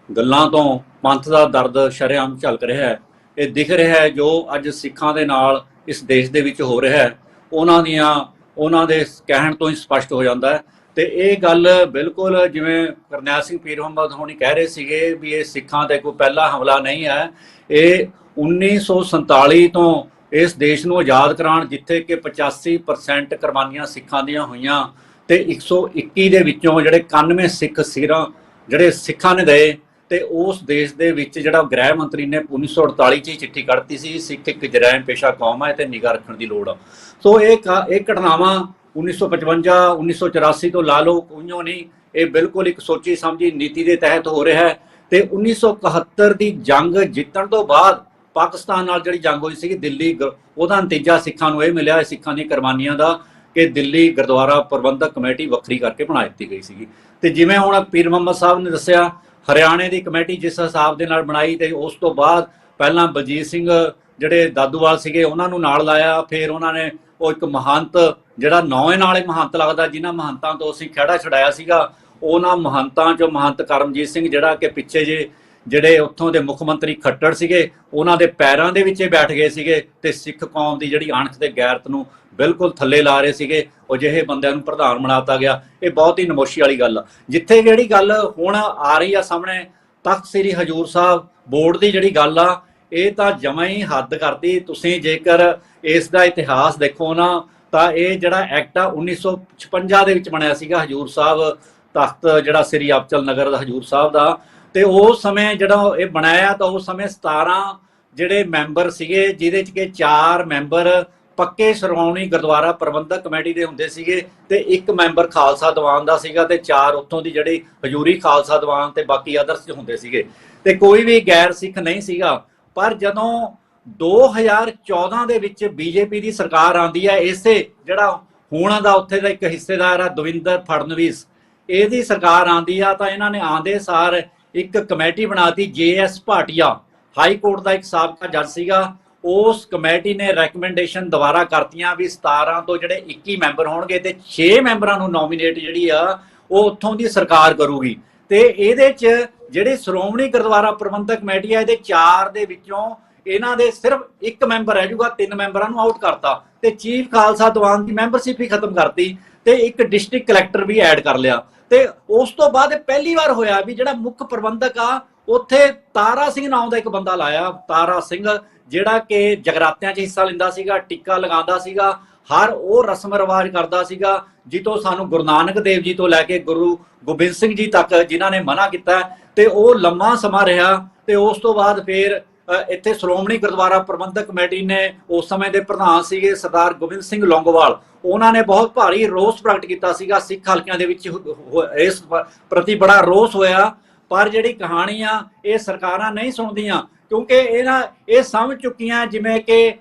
ਗੱਲਾਂ ਤੋਂ ਪੰਥ ਦਾ ਦਰਦ ਸ਼ਰੇਆਮ ਝਲਕ ਰਿਹਾ ਹੈ। ਇਹ ਦਿਖ ਰਿਹਾ ਹੈ ਜੋ ਅੱਜ ਸਿੱਖਾਂ ਦੇ ਨਾਲ ਇਸ ਦੇਸ਼ ਦੇ ਵਿੱਚ ਹੋ ਰਿਹਾ ਹੈ, ਉਹਨਾਂ ਦੇ ਕਹਿਣ ਤੋਂ ਹੀ ਸਪਸ਼ਟ ਹੋ ਜਾਂਦਾ ਹੈ। ਤੇ ਇਹ ਗੱਲ ਬਿਲਕੁਲ ਜਿਵੇਂ ਕਰਨੈਲ ਸਿੰਘ ਪੀਰ ਮੁਹੰਮਦ ਹੋਣੀ ਕਹਿ ਰਹੇ ਸੀਗੇ ਵੀ ਇਹ ਸਿੱਖਾਂ ਤੇ ਕੋਈ ਪਹਿਲਾ ਹਮਲਾ ਨਹੀਂ ਹੈ। ਇਹ 1947 ਤੋਂ ਇਸ ਦੇਸ਼ ਨੂੰ ਆਜ਼ਾਦ ਕਰਾਉਣ, ਜਿੱਥੇ ਕਿ 85% ਕੁਰਬਾਨੀਆਂ ਸਿੱਖਾਂ ਦੀਆਂ ਹੋਈਆਂ ਤੇ 121 ਦੇ ਵਿੱਚੋਂ ਜਿਹੜੇ 91 ਸਿੱਖ ਸਿਰਾਂ ਜਿਹੜੇ ਸਿੱਖਾਂ ਨੇ ਦਏ, ਤੇ ਉਸ ਦੇਸ਼ ਦੇ ਵਿੱਚ ਜਿਹੜਾ ਗ੍ਰਹਿ ਮੰਤਰੀ ਨੇ 1948 ਚ ਹੀ ਚਿੱਠੀ ਕੱਢਤੀ ਸੀ, ਸਿੱਖ ਇੱਕ ਜਰਾਇਮ ਪੇਸ਼ਾ ਕੌਮ ਹੈ ਤੇ ਨਿਗਾਹ ਰੱਖਣ ਦੀ ਲੋੜ ਆ। ਸੋ ਇਹ ਘਟਨਾਵਾਂ 1955 1984 ਤੋਂ ਲਾ ਲਓ ਕੋਈਓ ਨਹੀਂ, ਇਹ ਬਿਲਕੁਲ ਇੱਕ ਸੋਚੀ ਸਮਝੀ ਨੀਤੀ ਦੇ ਤਹਿਤ ਹੋ ਰਿਹਾ ਹੈ। ਤੇ 1971 ਦੀ ਜੰਗ ਜਿੱਤਣ ਤੋਂ ਬਾਅਦ ਪਾਕਿਸਤਾਨ ਨਾਲ ਜਿਹੜੀ ਜੰਗ ਹੋਈ ਸੀਗੀ ਦਿੱਲੀ, ਉਹਦਾ ਨਤੀਜਾ ਸਿੱਖਾਂ ਨੂੰ ਇਹ ਮਿਲਿਆ ਸਿੱਖਾਂ ਦੀਆਂ ਕੁਰਬਾਨੀਆਂ ਦਾ ਕਿ ਦਿੱਲੀ ਗੁਰਦੁਆਰਾ ਪ੍ਰਬੰਧਕ ਕਮੇਟੀ ਵੱਖਰੀ ਕਰਕੇ ਬਣਾ ਦਿੱਤੀ ਗਈ ਸੀਗੀ। ਤੇ ਜਿਵੇਂ ਹੁਣ ਪੀਰ ਮੁਹੰਮਦ ਸਾਹਿਬ ਨੇ ਦੱਸਿਆ, ਹਰਿਆਣੇ ਦੀ ਕਮੇਟੀ ਜਿਸ ਹਿਸਾਬ ਦੇ ਨਾਲ ਬਣਾਈ ਤੇ ਉਸ ਤੋਂ ਬਾਅਦ ਪਹਿਲਾਂ ਬਲਜੀਤ ਸਿੰਘ ਜਿਹੜੇ ਦਾਦੂਵਾਲ ਸੀਗੇ ਉਹਨਾਂ ਨੂੰ ਨਾਲ ਲਾਇਆ, ਫਿਰ ਉਹਨਾਂ ਨੇ ਉਹ ਇੱਕ ਮਹੰਤ ਜਿਹੜਾ ਨੌਵੇਂ ਨਾਲ ਹੀ ਮਹੰਤ ਲੱਗਦਾ, ਜਿਨ੍ਹਾਂ ਮਹੰਤਾਂ ਤੋਂ ਅਸੀਂ ਖਹਿੜਾ ਛੁਡਾਇਆ ਸੀਗਾ, ਉਹਨਾਂ ਮਹੰਤਾਂ ਚੋਂ ਮਹੰਤ ਕਰਮਜੀਤ ਸਿੰਘ ਜਿਹੜਾ ਕਿ ਪਿੱਛੇ ਜਿਹੜੇ ਉੱਥੋਂ ਦੇ ਮੁੱਖ ਮੰਤਰੀ ਖੱਟੜ ਸੀਗੇ ਉਹਨਾਂ ਦੇ ਪੈਰਾਂ ਦੇ ਵਿੱਚ ਬੈਠ ਗਏ ਸੀਗੇ ਤੇ ਸਿੱਖ ਕੌਮ ਦੀ ਜਿਹੜੀ ਅਣਖ ਤੇ ਗੈਰਤ ਨੂੰ ਬਿਲਕੁਲ ਥੱਲੇ ਲਾ ਰਹੇ ਸੀਗੇ, ਉਹ ਜਿਹੇ ਬੰਦਿਆਂ ਨੂੰ ਪ੍ਰਧਾਨ ਬਣਾਤਾ ਗਿਆ। ਇਹ ਬਹੁਤ ਹੀ ਨਮੋਸ਼ੀ ਵਾਲੀ ਗੱਲ ਆ। ਜਿੱਥੇ ਜਿਹੜੀ ਗੱਲ ਹੁਣ ਆ ਰਹੀ ਆ ਸਾਹਮਣੇ ਤਖਤ ਸ੍ਰੀ ਹਜੂਰ ਸਾਹਿਬ ਬੋਰਡ ਦੀ ਜਿਹੜੀ ਗੱਲ ਆ, ਇਹ ਤਾਂ ਜਮਾਂ ਹੀ ਹੱਦ ਕਰਦੀ। ਤੁਸੀਂ ਜੇਕਰ ਇਸ ਦਾ ਇਤਿਹਾਸ ਦੇਖੋ ਨਾ, ਤਾਂ ਇਹ ਜਿਹੜਾ ਐਕਟ ਆ 1956 ਦੇ ਵਿੱਚ ਬਣਿਆ ਸੀਗਾ ਹਜੂਰ ਸਾਹਿਬ ਤਖਤ ਜਿਹੜਾ ਸ੍ਰੀ ਅਬਚਲ ਨਗਰ ਦਾ ਹਜੂਰ ਸਾਹਿਬ ਦਾ। ਤੇ ਉਸ ਸਮੇਂ ਜਿਹੜਾ ਇਹ ਬਣਾਇਆ ਤਾਂ ਉਸ ਸਮੇਂ 17 ਜਿਹੜੇ ਮੈਂਬਰ ਸੀਗੇ, ਜਿਹਦੇ ਚ ਕਿ 4 ਮੈਂਬਰ ਪੱਕੇ ਸ਼੍ਰੋਮਣੀ ਗੁਰਦੁਆਰਾ ਪ੍ਰਬੰਧਕ ਕਮੇਟੀ ਦੇ ਹੁੰਦੇ ਸੀਗੇ ਤੇ 1 ਮੈਂਬਰ ਖਾਲਸਾ ਦੀਵਾਨ ਦਾ ਸੀਗਾ ਤੇ 4 ਉੱਥੋਂ ਦੀ ਜਿਹੜੀ ਹਜੂਰੀ ਖਾਲਸਾ ਦੀਵਾਨ ਤੇ ਬਾਕੀ ਅਦਰਸ ਹੁੰਦੇ ਸੀਗੇ ਤੇ ਕੋਈ ਵੀ ਗੈਰ ਸਿੱਖ ਨਹੀਂ ਸੀਗਾ। ਪਰ ਜਦੋਂ 2014 ਦੇ ਵਿੱਚ ਬੀਜੇਪੀ ਦੀ ਸਰਕਾਰ ਆਉਂਦੀ ਹੈ, ਇਸੇ ਜਿਹੜਾ ਹੁਣ ਦਾ ਉੱਥੇ ਦਾ ਇੱਕ ਹਿੱਸੇਦਾਰ ਆ ਦਵਿੰਦਰ ਫੜਨਵੀਸ, ਇਹਦੀ ਸਰਕਾਰ ਆਉਂਦੀ ਆ ਤਾਂ ਇਹਨਾਂ ਨੇ ਆਂਦੇ ਸਾਰ ਇੱਕ ਕਮੇਟੀ ਬਣਾਤੀ। JS ਭਾਟੀਆ ਹਾਈ ਕੋਰਟ ਦਾ ਇੱਕ ਸਾਬਕਾ ਜੱਜ ਸੀਗਾ, ਉਸ ਕਮੇਟੀ ਨੇ ਰეკਮੈਂਡੇਸ਼ਨ ਦੁਬਾਰਾ ਕਰਤੀਆਂ ਵੀ 17 ਤੋਂ ਜਿਹੜੇ 21 ਮੈਂਬਰ ਹੋਣਗੇ ਤੇ 6 ਮੈਂਬਰਾਂ ਨੂੰ ਨੋਮੀਨੇਟ ਜਿਹੜੀ ਆ ਉਹ ਉੱਥੋਂ ਦੀ ਸਰਕਾਰ ਕਰੂਗੀ। ਤੇ ਇਹਦੇ ਚ ਜਿਹੜੀ ਸ਼੍ਰੋਮਣੀ ਗੁਰਦੁਆਰਾ ਪ੍ਰਬੰਧਕ ਕਮੇਟੀ ਆ, ਇਹਦੇ 4 ਦੇ ਵਿੱਚੋਂ ਇਹਨਾਂ ਦੇ ਸਿਰਫ 1 ਮੈਂਬਰ ਰਹਿ ਜਾਊਗਾ, 3 ਮੈਂਬਰਾਂ ਨੂੰ ਆਊਟ ਕਰਤਾ ਤੇ ਚੀਫ ਖਾਲਸਾ ਦੀਵਾਨ ਦੀ ਮੈਂਬਰਸ਼ਿਪ ਹੀ ਖਤਮ ਕਰਤੀ ਤੇ ਇੱਕ ਡਿਸਟ੍ਰਿਕਟ ਕਲੈਕਟਰ ਵੀ ਐਡ ਕਰ ਲਿਆ। ਤੇ ਉਸ ਤੋਂ ਬਾਅਦ ਪਹਿਲੀ ਵਾਰ ਹੋਇਆ ਵੀ ਜਿਹੜਾ ਮੁੱਖ ਪ੍ਰਬੰਧਕ ਆ ਉੱਥੇ ਤਾਰਾ ਸਿੰਘ ਨਾਮ ਦਾ ਇੱਕ ਬੰਦਾ ਲਾਇਆ। ਤਾਰਾ ਸਿੰਘ ਜਿਹੜਾ ਕਿ ਜਗਰਾਤਿਆਂ 'ਚ ਹਿੱਸਾ ਲੈਂਦਾ ਸੀਗਾ, ਟਿੱਕਾ ਲਗਾਉਂਦਾ ਸੀਗਾ, ਹਰ ਉਹ ਰਸਮ ਰਿਵਾਜ ਕਰਦਾ ਸੀਗਾ ਜਿੱਥੋਂ ਸਾਨੂੰ ਗੁਰੂ ਨਾਨਕ ਦੇਵ ਜੀ ਤੋਂ ਲੈ ਕੇ ਗੁਰੂ ਗੋਬਿੰਦ ਸਿੰਘ ਜੀ ਤੱਕ ਜਿਨ੍ਹਾਂ ਨੇ ਮਨਾ ਕੀਤਾ। ਤੇ ਉਹ ਲੰਮਾ ਸਮਾਂ ਰਿਹਾ ਤੇ ਉਸ ਤੋਂ ਬਾਅਦ ਫਿਰ ਇੱਥੇ ਸ਼੍ਰੋਮਣੀ ਗੁਰਦੁਆਰਾ ਪ੍ਰਬੰਧਕ ਕਮੇਟੀ ਨੇ ਉਸ ਸਮੇਂ ਦੇ ਪ੍ਰਧਾਨ ਸੀਗੇ ਸਰਦਾਰ ਗੋਬਿੰਦ ਸਿੰਘ ਲੌਂਗੋਵਾਲ, ਉਹਨਾਂ ਨੇ ਬਹੁਤ ਭਾਰੀ ਰੋਸ ਪ੍ਰਗਟ ਕੀਤਾ ਸੀਗਾ। ਸਿੱਖ ਹਲਕਿਆਂ ਦੇ ਵਿੱਚ ਇਸ ਪ੍ਰਤੀ ਬੜਾ ਰੋਸ ਹੋਇਆ। ਪਰ ਜਿਹੜੀ ਕਹਾਣੀ ਆ ਇਹ ਸਰਕਾਰਾਂ ਨਹੀਂ ਸੁਣਦੀਆਂ ਕਿਉਂਕਿ ਇਹ ਸਮਝ ਚੁੱਕੀਆਂ, ਜਿਵੇਂ ਕਿ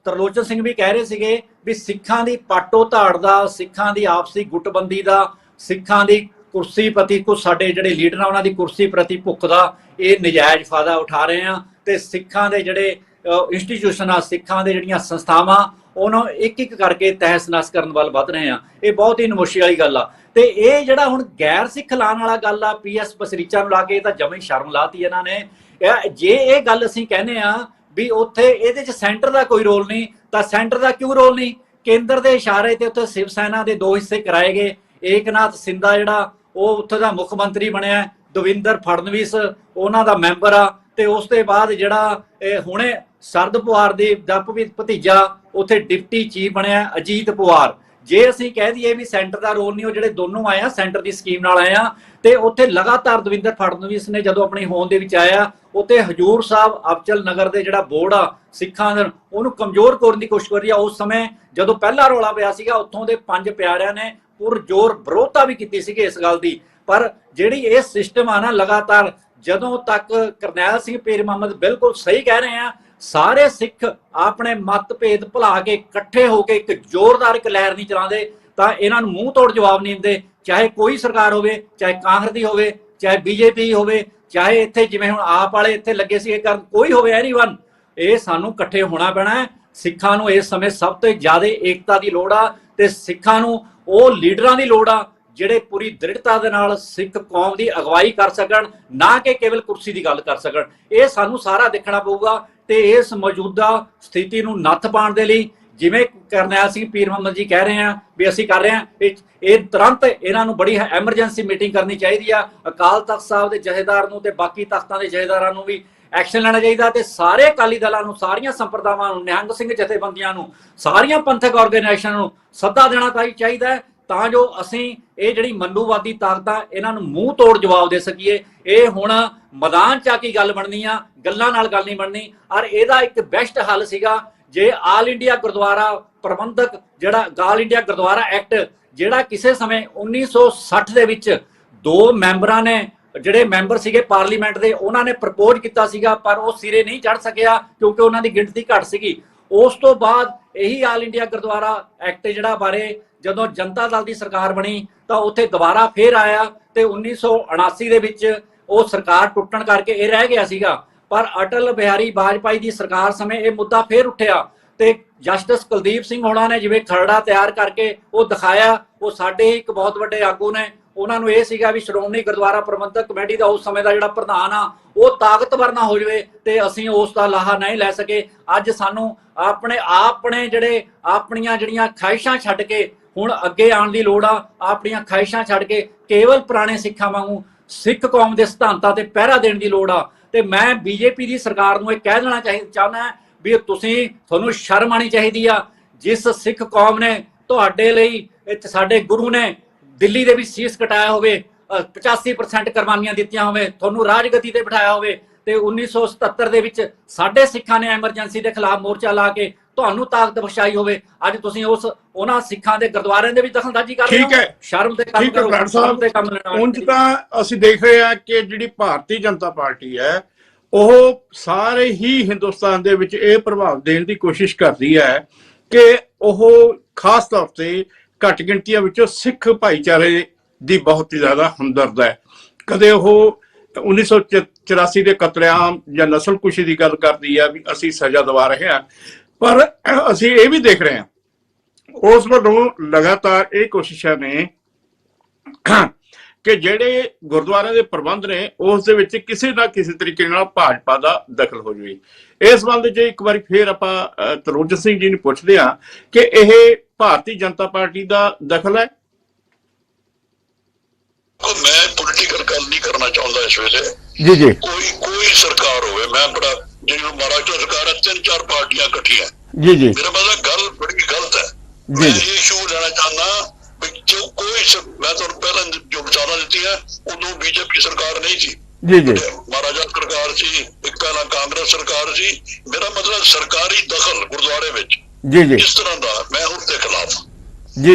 ਤਰਲੋਚਨ ਸਿੰਘ ਵੀ ਕਹਿ ਰਹੇ ਸੀਗੇ ਵੀ ਸਿੱਖਾਂ ਦੀ ਪਾਟੋ ਧਾੜ ਦਾ, ਸਿੱਖਾਂ ਦੀ ਆਪਸੀ ਗੁੱਟਬੰਦੀ ਦਾ, ਸਿੱਖਾਂ ਦੀ ਕੁਰਸੀ ਪ੍ਰਤੀ ਕੁਝ ਸਾਡੇ ਜਿਹੜੇ ਲੀਡਰ ਆ ਉਹਨਾਂ ਦੀ ਕੁਰਸੀ ਪ੍ਰਤੀ ਭੁੱਖ ਦਾ ਇਹ ਨਜਾਇਜ਼ ਫਾਇਦਾ ਉਠਾ ਰਹੇ ਆ ਤੇ ਸਿੱਖਾਂ ਦੇ ਜਿਹੜੇ ਇੰਸਟੀਟਿਊਸ਼ਨ ਆ, ਸਿੱਖਾਂ ਦੇ ਜਿਹੜੀਆਂ ਸੰਸਥਾਵਾਂ ਉਹਨਾਂ ਨੂੰ ਇੱਕ ਕਰਕੇ ਤਹਿਸ ਨਹਿਸ ਕਰਨ ਵੱਲ ਵੱਧ ਰਹੇ ਆ। ਇਹ ਬਹੁਤ ਹੀ ਨਮੋਸ਼ੀ ਵਾਲੀ ਗੱਲ ਆ। ਤੇ ਇਹ ਜਿਹੜਾ ਹੁਣ ਗੈਰ ਸਿੱਖ ਲਾਉਣ ਵਾਲਾ ਗੱਲ ਆ PS ਬਸਰੀਚਾ ਨੂੰ ਲਾ ਕੇ, ਇਹ ਤਾਂ ਜਮਾਂ ਹੀ ਸ਼ਰਮ ਲਾਤੀ ਇਹਨਾਂ ਨੇ। ਜੇ ਇਹ ਗੱਲ ਅਸੀਂ ਕਹਿੰਦੇ ਆ ਵੀ ਉੱਥੇ ਇਹਦੇ ਚ ਸੈਂਟਰ ਦਾ ਕੋਈ ਰੋਲ ਨਹੀਂ, ਤਾਂ ਸੈਂਟਰ ਦਾ ਕਿਉਂ ਰੋਲ ਨਹੀਂ? ਕੇਂਦਰ ਦੇ ਇਸ਼ਾਰੇ ਤੇ ਉੱਥੇ ਸ਼ਿਵ ਸੈਨਾ ਦੇ 2 ਹਿੱਸੇ ਕਰਾਏ ਗਏ। ਏਕਨਾਥ ਸਿੰਧਾ ਜਿਹੜਾ ਉਹ ਉੱਥੇ ਦਾ ਮੁੱਖ ਮੰਤਰੀ ਬਣਿਆ, ਦਵਿੰਦਰ ਫੜਨਵੀਸ ਉਹਨਾਂ ਦਾ ਮੈਂਬਰ ਆ। ਤੇ ਉਸ ਤੋਂ ਬਾਅਦ ਜਿਹੜਾ ਹੁਣੇ ਸ਼ਰਦ ਪਵਾਰ ਦੀ ਭਤੀਜਾ ਉੱਥੇ ਡਿਪਟੀ ਚੀਫ ਬਣਿਆ ਅਜੀਤ ਪਵਾਰ। ਜੇ ਅਸੀਂ ਕਹਿ ਦਈਏ ਵੀ ਸੈਂਟਰ ਦਾ ਰੋਲ ਨਹੀਂ, ਉਹ ਜਿਹੜੇ ਦੋਨੋਂ ਆਏ ਆ ਸੈਂਟਰ ਦੀ ਸਕੀਮ ਨਾਲ ਆਏ ਆ। ਤੇ ਉੱਥੇ ਲਗਾਤਾਰ ਦਵਿੰਦਰ ਫੜਨਵੀਸ ਨੇ ਜਦੋਂ ਆਪਣੀ ਹੋਂਦ ਦੇ ਵਿੱਚ ਆਇਆ, ਉੱਥੇ ਹਜੂਰ ਸਾਹਿਬ ਅਬਚਲ ਨਗਰ ਦੇ ਜਿਹੜਾ ਬੋਰਡ ਆ ਸਿੱਖਾਂ ਦਾ, ਉਹਨੂੰ ਕਮਜ਼ੋਰ ਕਰਨ ਦੀ ਕੋਸ਼ਿਸ਼ ਕਰ ਰਹੀ ਆ। ਉਸ ਸਮੇਂ ਜਦੋਂ ਪਹਿਲਾ ਰੌਲਾ ਪਿਆ ਸੀਗਾ, ਉੱਥੋਂ ਦੇ 5 ਪਿਆਰਿਆਂ ਨੇ ਪੁਰਜੋਰ ਵਿਰੋਧਤਾ ਵੀ ਕੀਤੀ ਸੀਗੀ ਇਸ ਗੱਲ ਦੀ। ਪਰ ਜਿਹੜੀ ਇਹ ਸਿਸਟਮ ਆ ਨਾ, ਲਗਾਤਾਰ ਜਦੋਂ ਤੱਕ ਕਰਨੈਲ ਸਿੰਘ ਪੀਰ ਮੁਹੰਮਦ ਬਿਲਕੁਲ ਸਹੀ ਕਹਿ ਰਹੇ ਆ, ਸਾਰੇ ਸਿੱਖ ਆਪਣੇ ਮਤਭੇਦ ਭੁਲਾ ਕੇ ਇਕੱਠੇ ਹੋ ਕੇ ਇੱਕ ਜ਼ੋਰਦਾਰ ਇੱਕ ਲਹਿਰ ਨਹੀਂ ਚਲਾਉਂਦੇ ਤਾਂ ਇਹਨਾਂ ਨੂੰ ਮੂੰਹ ਤੋੜ ਜਵਾਬ ਨਹੀਂ ਦਿੰਦੇ। ਚਾਹੇ ਕੋਈ ਸਰਕਾਰ ਹੋਵੇ, ਚਾਹੇ ਕਾਂਗਰਸ ਦੀ ਹੋਵੇ, ਚਾਹੇ BJP ਹੋਵੇ, ਚਾਹੇ ਇੱਥੇ ਜਿਵੇਂ ਹੁਣ ਆਪ ਵਾਲੇ ਇੱਥੇ ਲੱਗੇ ਸੀ ਕਰਨ, ਕੋਈ ਹੋਵੇ, ਐਨੀਵਨ, ਇਹ ਸਾਨੂੰ ਇਕੱਠੇ ਹੋਣਾ ਪੈਣਾ ਹੈ। ਸਿੱਖਾਂ ਨੂੰ ਇਸ ਸਮੇਂ ਸਭ ਤੋਂ ਜ਼ਿਆਦਾ ਏਕਤਾ ਦੀ ਲੋੜ ਆ ਤੇ ਸਿੱਖਾਂ ਨੂੰ ਉਹ ਲੀਡਰਾਂ ਦੀ ਲੋੜ ਆ ਜਿਹੜੇ ਪੂਰੀ ਦ੍ਰਿੜਤਾ ਦੇ ਨਾਲ ਸਿੱਖ ਕੌਮ ਦੀ ਅਗਵਾਈ ਕਰ ਸਕਣ, ਨਾ ਕਿ ਕੇਵਲ ਕੁਰਸੀ ਦੀ ਗੱਲ ਕਰ ਸਕਣ। ਇਹ ਸਾਨੂੰ ਸਾਰਾ ਦੇਖਣਾ ਪਊਗਾ ਤੇ ਇਸ ਮੌਜੂਦਾ ਸਥਿਤੀ ਨੂੰ ਨੱਥ ਪਾਉਣ ਦੇ ਲਈ, ਜਿਵੇਂ ਕਰਨੈਲ ਸਿੰਘ ਪੀਰ ਮੁਹੰਮਦ ਜੀ ਕਹਿ ਰਹੇ ਆ ਵੀ ਅਸੀਂ ਕਰ ਰਹੇ ਆ, ਇਹ ਤੁਰੰਤ ਇਹਨਾਂ ਨੂੰ ਬੜੀ ਐਮਰਜੈਂਸੀ ਮੀਟਿੰਗ ਕਰਨੀ ਚਾਹੀਦੀ ਆ। ਅਕਾਲ ਤਖਤ ਸਾਹਿਬ ਦੇ ਜਥੇਦਾਰ ਨੂੰ ਤੇ ਬਾਕੀ ਤਖਤਾਂ ਦੇ ਜਥੇਦਾਰਾਂ ਨੂੰ ਵੀ ਐਕਸ਼ਨ ਲੈਣਾ ਚਾਹੀਦਾ ਤੇ ਸਾਰੇ ਅਕਾਲੀ ਦਲਾਂ ਨੂੰ, ਸਾਰੀਆਂ ਸੰਪਰਦਾਵਾਂ ਨੂੰ, ਨਿਹੰਗ ਸਿੰਘ ਜਥੇਬੰਦੀਆਂ ਨੂੰ, ਸਾਰੀਆਂ ਪੰਥਕ ਆਰਗੇਨਾਈਜੇਸ਼ਨਾਂ ਨੂੰ ਸੱਦਾ ਦੇਣਾ ਚਾਹੀਦਾ ਹੈ ਤਾਂ ਜੋ ਅਸੀਂ ਇਹ ਜਿਹੜੀ ਮਨੂਵਾਦੀ ਤਾਕਤਾਂ ਇਹਨਾਂ ਨੂੰ ਮੂੰਹ ਤੋੜ ਜਵਾਬ ਦੇ ਸਕੀਏ। ਇਹ ਹੁਣ ਮੈਦਾਨ ਚ ਆ ਕੇ ਗੱਲ ਬਣਨੀ ਆ, ਗੱਲਾਂ ਨਾਲ ਗੱਲ ਨਹੀਂ ਬਣਨੀ। ਔਰ ਇਹਦਾ ਇੱਕ ਬੈਸਟ ਹੱਲ ਸੀਗਾ ਜੇ ਆਲ ਇੰਡੀਆ ਗੁਰਦੁਆਰਾ ਪ੍ਰਬੰਧਕ ਜਿਹੜਾ ਆਲ ਇੰਡੀਆ ਗੁਰਦੁਆਰਾ ਐਕਟ, ਜਿਹੜਾ ਕਿਸੇ ਸਮੇਂ 1960 ਦੇ ਵਿੱਚ 2 ਮੈਂਬਰਾਂ ਨੇ, ਜਿਹੜੇ ਮੈਂਬਰ ਸੀਗੇ ਪਾਰਲੀਮੈਂਟ ਦੇ, ਉਹਨਾਂ ਨੇ ਪ੍ਰਪੋਜ਼ ਕੀਤਾ ਸੀਗਾ ਪਰ ਉਹ ਸਿਰੇ ਨਹੀਂ ਚੜ ਸਕਿਆ ਕਿਉਂਕਿ ਉਹਨਾਂ ਦੀ ਗਿਣਤੀ ਘੱਟ ਸੀਗੀ। ਉਸ ਤੋਂ ਬਾਅਦ ਇਹੀ ਆਲ ਇੰਡੀਆ ਗੁਰਦੁਆਰਾ ਐਕਟ ਜਿਹੜਾ ਬਾਰੇ ਜਦੋਂ ਜਨਤਾ ਦਲ ਦੀ ਸਰਕਾਰ ਬਣੀ ਤਾਂ ਉੱਥੇ ਦੁਬਾਰਾ ਫੇਰ ਆਇਆ ਤੇ 1979 ਦੇ ਵਿੱਚ ਉਹ ਸਰਕਾਰ ਟੁੱਟਣ ਕਰਕੇ ਇਹ ਰਹਿ ਗਿਆ ਸੀਗਾ। ਪਰ ਅਟਲ ਬਿਹਾਰੀ ਵਾਜਪਾਈ ਦੀ ਸਰਕਾਰ ਸਮੇਂ ਇਹ ਮੁੱਦਾ ਫੇਰ ਉੱਠਿਆ ਤੇ ਜਸਟਿਸ ਕੁਲਦੀਪ ਸਿੰਘ ਹੋਣਾ ਨੇ ਜਿਵੇਂ ਖਰੜਾ ਤਿਆਰ ਕਰਕੇ ਉਹ ਦਿਖਾਇਆ। ਉਹ ਸਾਡੇ ਇੱਕ ਬਹੁਤ ਵੱਡੇ ਆਗੂ ਨੇ, ਉਹਨਾਂ ਨੂੰ ਇਹ ਸੀਗਾ ਵੀ ਸ਼੍ਰੋਮਣੀ ਗੁਰਦੁਆਰਾ ਪ੍ਰਬੰਧਕ ਕਮੇਟੀ ਦਾ ਉਸ ਸਮੇਂ ਦਾ ਜਿਹੜਾ ਪ੍ਰਧਾਨ ਆ ਉਹ ਤਾਕਤਵਰ ਨਾ ਹੋ ਜਾਵੇ ਤੇ ਅਸੀਂ ਉਸ ਦਾ ਲਾਹਾ ਨਹੀਂ ਲੈ ਸਕੇ। ਅੱਜ ਸਾਨੂੰ ਆਪਣੇ ਜਿਹੜੇ ਆਪਣੀਆਂ ਜਿਹੜੀਆਂ ਖਾਹਿਸ਼ਾਂ ਛੱਡ ਕੇ ਹੁਣ ਅੱਗੇ ਆਉਣ ਦੀ ਲੋੜ ਆ। ਆਪਣੀਆਂ ਖਾਹਿਸ਼ਾਂ ਛੱਡ ਕੇ ਕੇਵਲ ਪੁਰਾਣੇ ਸਿੱਖਾਂ ਵਾਂਗੂ ਸਿੱਖ ਕੌਮ ਦੇ ਸਿਧਾਂਤਾਂ ਤੇ ਪਹਿਰਾ ਦੇਣ ਦੀ ਲੋੜ ਆ। ਤੇ ਮੈਂ ਬੀਜੇਪੀ ਦੀ ਸਰਕਾਰ ਨੂੰ ਇਹ ਕਹਿ ਦੇਣਾ ਚਾਹੁੰਦਾ ਵੀ ਤੁਹਾਨੂੰ ਸ਼ਰਮ ਆਣੀ ਚਾਹੀਦੀ ਆ। ਜਿਸ ਸਿੱਖ ਕੌਮ ਨੇ ਤੁਹਾਡੇ ਲਈ, ਸਾਡੇ ਗੁਰੂ ਨੇ ਦਿੱਲੀ ਦੇ ਵੀ ਸੀਸ ਕਟਾਇਆ ਹੋਵੇ, 85% ਕੁਰਬਾਨੀਆਂ ਦਿੱਤੀਆਂ ਹੋਵੇ, ਤੁਹਾਨੂੰ ਰਾਜਗੱਦੀ ਤੇ ਬਿਠਾਇਆ ਹੋਵੇ, ਤੇ 1977 ਦੇ ਵਿੱਚ ਸਾਡੇ ਸਿੱਖਾਂ ਨੇ ਐਮਰਜੈਂਸੀ ਦੇ ਖਿਲਾਫ ਮੋਰਚਾ ਲਾ ਕੇ ਤੁਹਾਨੂੰ ਤਾਕਤ ਬਖਸ਼ਾਈ ਹੋਵੇ, ਅੱਜ ਤੁਸੀਂ ਉਹਨਾਂ ਸਿੱਖਾਂ ਦੇ ਗੁਰਦੁਆਰਿਆਂ ਦੇ ਵਿੱਚ ਦਖਲਅੰਦਾਜ਼ੀ ਕਰ ਰਹੇ ਹੋ। ਠੀਕ ਹੈ, ਸ਼ਰਮ ਤੇ ਕੰਮ ਕਰੋ। ਬਰਾੜ ਸਾਹਿਬ, ਉਂਝ ਤਾਂ ਅਸੀਂ ਦੇਖ ਰਹੇ ਹਾਂ ਕਿ ਜਿਹੜੀ ਭਾਰਤੀ ਜਨਤਾ ਪਾਰਟੀ ਹੈ ਉਹ ਸਾਰੇ ਹੀ ਹਿੰਦੁਸਤਾਨ ਦੇ ਵਿੱਚ ਇਹ ਪ੍ਰਭਾਵ ਦੇਣ ਦੀ ਕੋਸ਼ਿਸ਼ ਕਰਦੀ ਹੈ ਕਿ ਉਹ ਖਾਸ ਤੌਰ ਤੇ ਘੱਟ ਗਿਣਤੀਆਂ ਵਿੱਚੋਂ ਸਿੱਖ ਭਾਈਚਾਰੇ ਦੀ ਬਹੁਤ ਹੀ ਜ਼ਿਆਦਾ ਹਮਦਰਦ ਹੈ। ਕਦੇ ਉਹ 1984 ਦੇ ਕਤਲੇਆਮ ਜਾਂ ਨਸਲਕੁਸ਼ੀ ਦੀ ਗੱਲ ਕਰਦੀ ਹੈ ਵੀ ਅਸੀਂ ਸਜ਼ਾ ਦਿਵਾ ਰਹੇ ਹਾਂ, ਪਰ ਅਸੀਂ ਇਹ ਵੀ ਦੇਖ ਰਹੇ ਹਾਂ ਉਸ ਵੱਲੋਂ ਲਗਾਤਾਰ ਇਹ ਕੋਸ਼ਿਸ਼ਾਂ ਨੇ ਕਿ ਜਿਹੜੇ ਗੁਰਦੁਆਰਿਆਂ ਦੇ ਪ੍ਰਬੰਧ ਨੇ ਉਸ ਦੇ ਵਿੱਚ ਕਿਸੇ ਨਾ ਕਿਸੇ ਤਰੀਕੇ ਨਾਲ ਭਾਜਪਾ ਦਾ ਦਖਲ ਹੋ ਜਾਵੇ। ਇਸ ਸੰਬੰਧ 'ਚ ਇੱਕ ਵਾਰੀ ਫੇਰ ਆਪਾਂ ਤਰਲੋਚਨ ਸਿੰਘ ਜੀ ਨੂੰ ਪੁੱਛਦੇ ਹਾਂ ਕਿ ਇਹ ਭਾਰਤੀ ਜਨਤਾ ਪਾਰਟੀ ਦਾ ਦਖਲ ਹੈ। ਮੈਂ ਪੋਲੀਟੀਕਲ ਗੱਲ ਨਹੀਂ ਕਰਨਾ ਚਾਹੁੰਦਾ ਇਸ ਵੇਲੇ। ਜੀ ਕੋਈ ਸਰਕਾਰ ਹੋਵੇ, ਮੈਂ ਬੜਾ ਜਿਹੜੀ ਮਹਾਰਾਸ਼ਟਰ ਸਰਕਾਰ ਹੈ, 3-4 ਪਾਰਟੀਆਂ ਇਕੱਠੀਆਂ। ਜੀ ਮੇਰਾ ਮਤਲਬ ਗੱਲ ਬੜੀ ਗਲਤ ਹੈ। ਮੈਂ ਇਹ ਸ਼ੋਅ ਲੈਣਾ ਚਾਹੁੰਦਾ ਵੀ ਜੋ ਮੈਂ ਤੁਹਾਨੂੰ ਪਹਿਲਾਂ ਜੋ ਵਿਚਾਰਾਂ ਦਿੱਤੀਆਂ ਉਦੋਂ ਬੀਜੇਪੀ ਸਰਕਾਰ ਨਹੀਂ ਸੀ। ਮਹਾਰਾਜਾ ਸਰਕਾਰ ਸੀ, ਇੱਕ ਪਹਿਲਾਂ ਕਾਂਗਰਸ ਸਰਕਾਰ ਸੀ। ਮੇਰਾ ਮਤਲਬ ਸਰਕਾਰੀ ਦਖਲ ਗੁਰਦੁਆਰੇ ਵਿੱਚ ਇਸ ਤਰ੍ਹਾਂ ਦਾ, ਮੈਂ ਉਸ ਦੇ ਖਿਲਾਫ।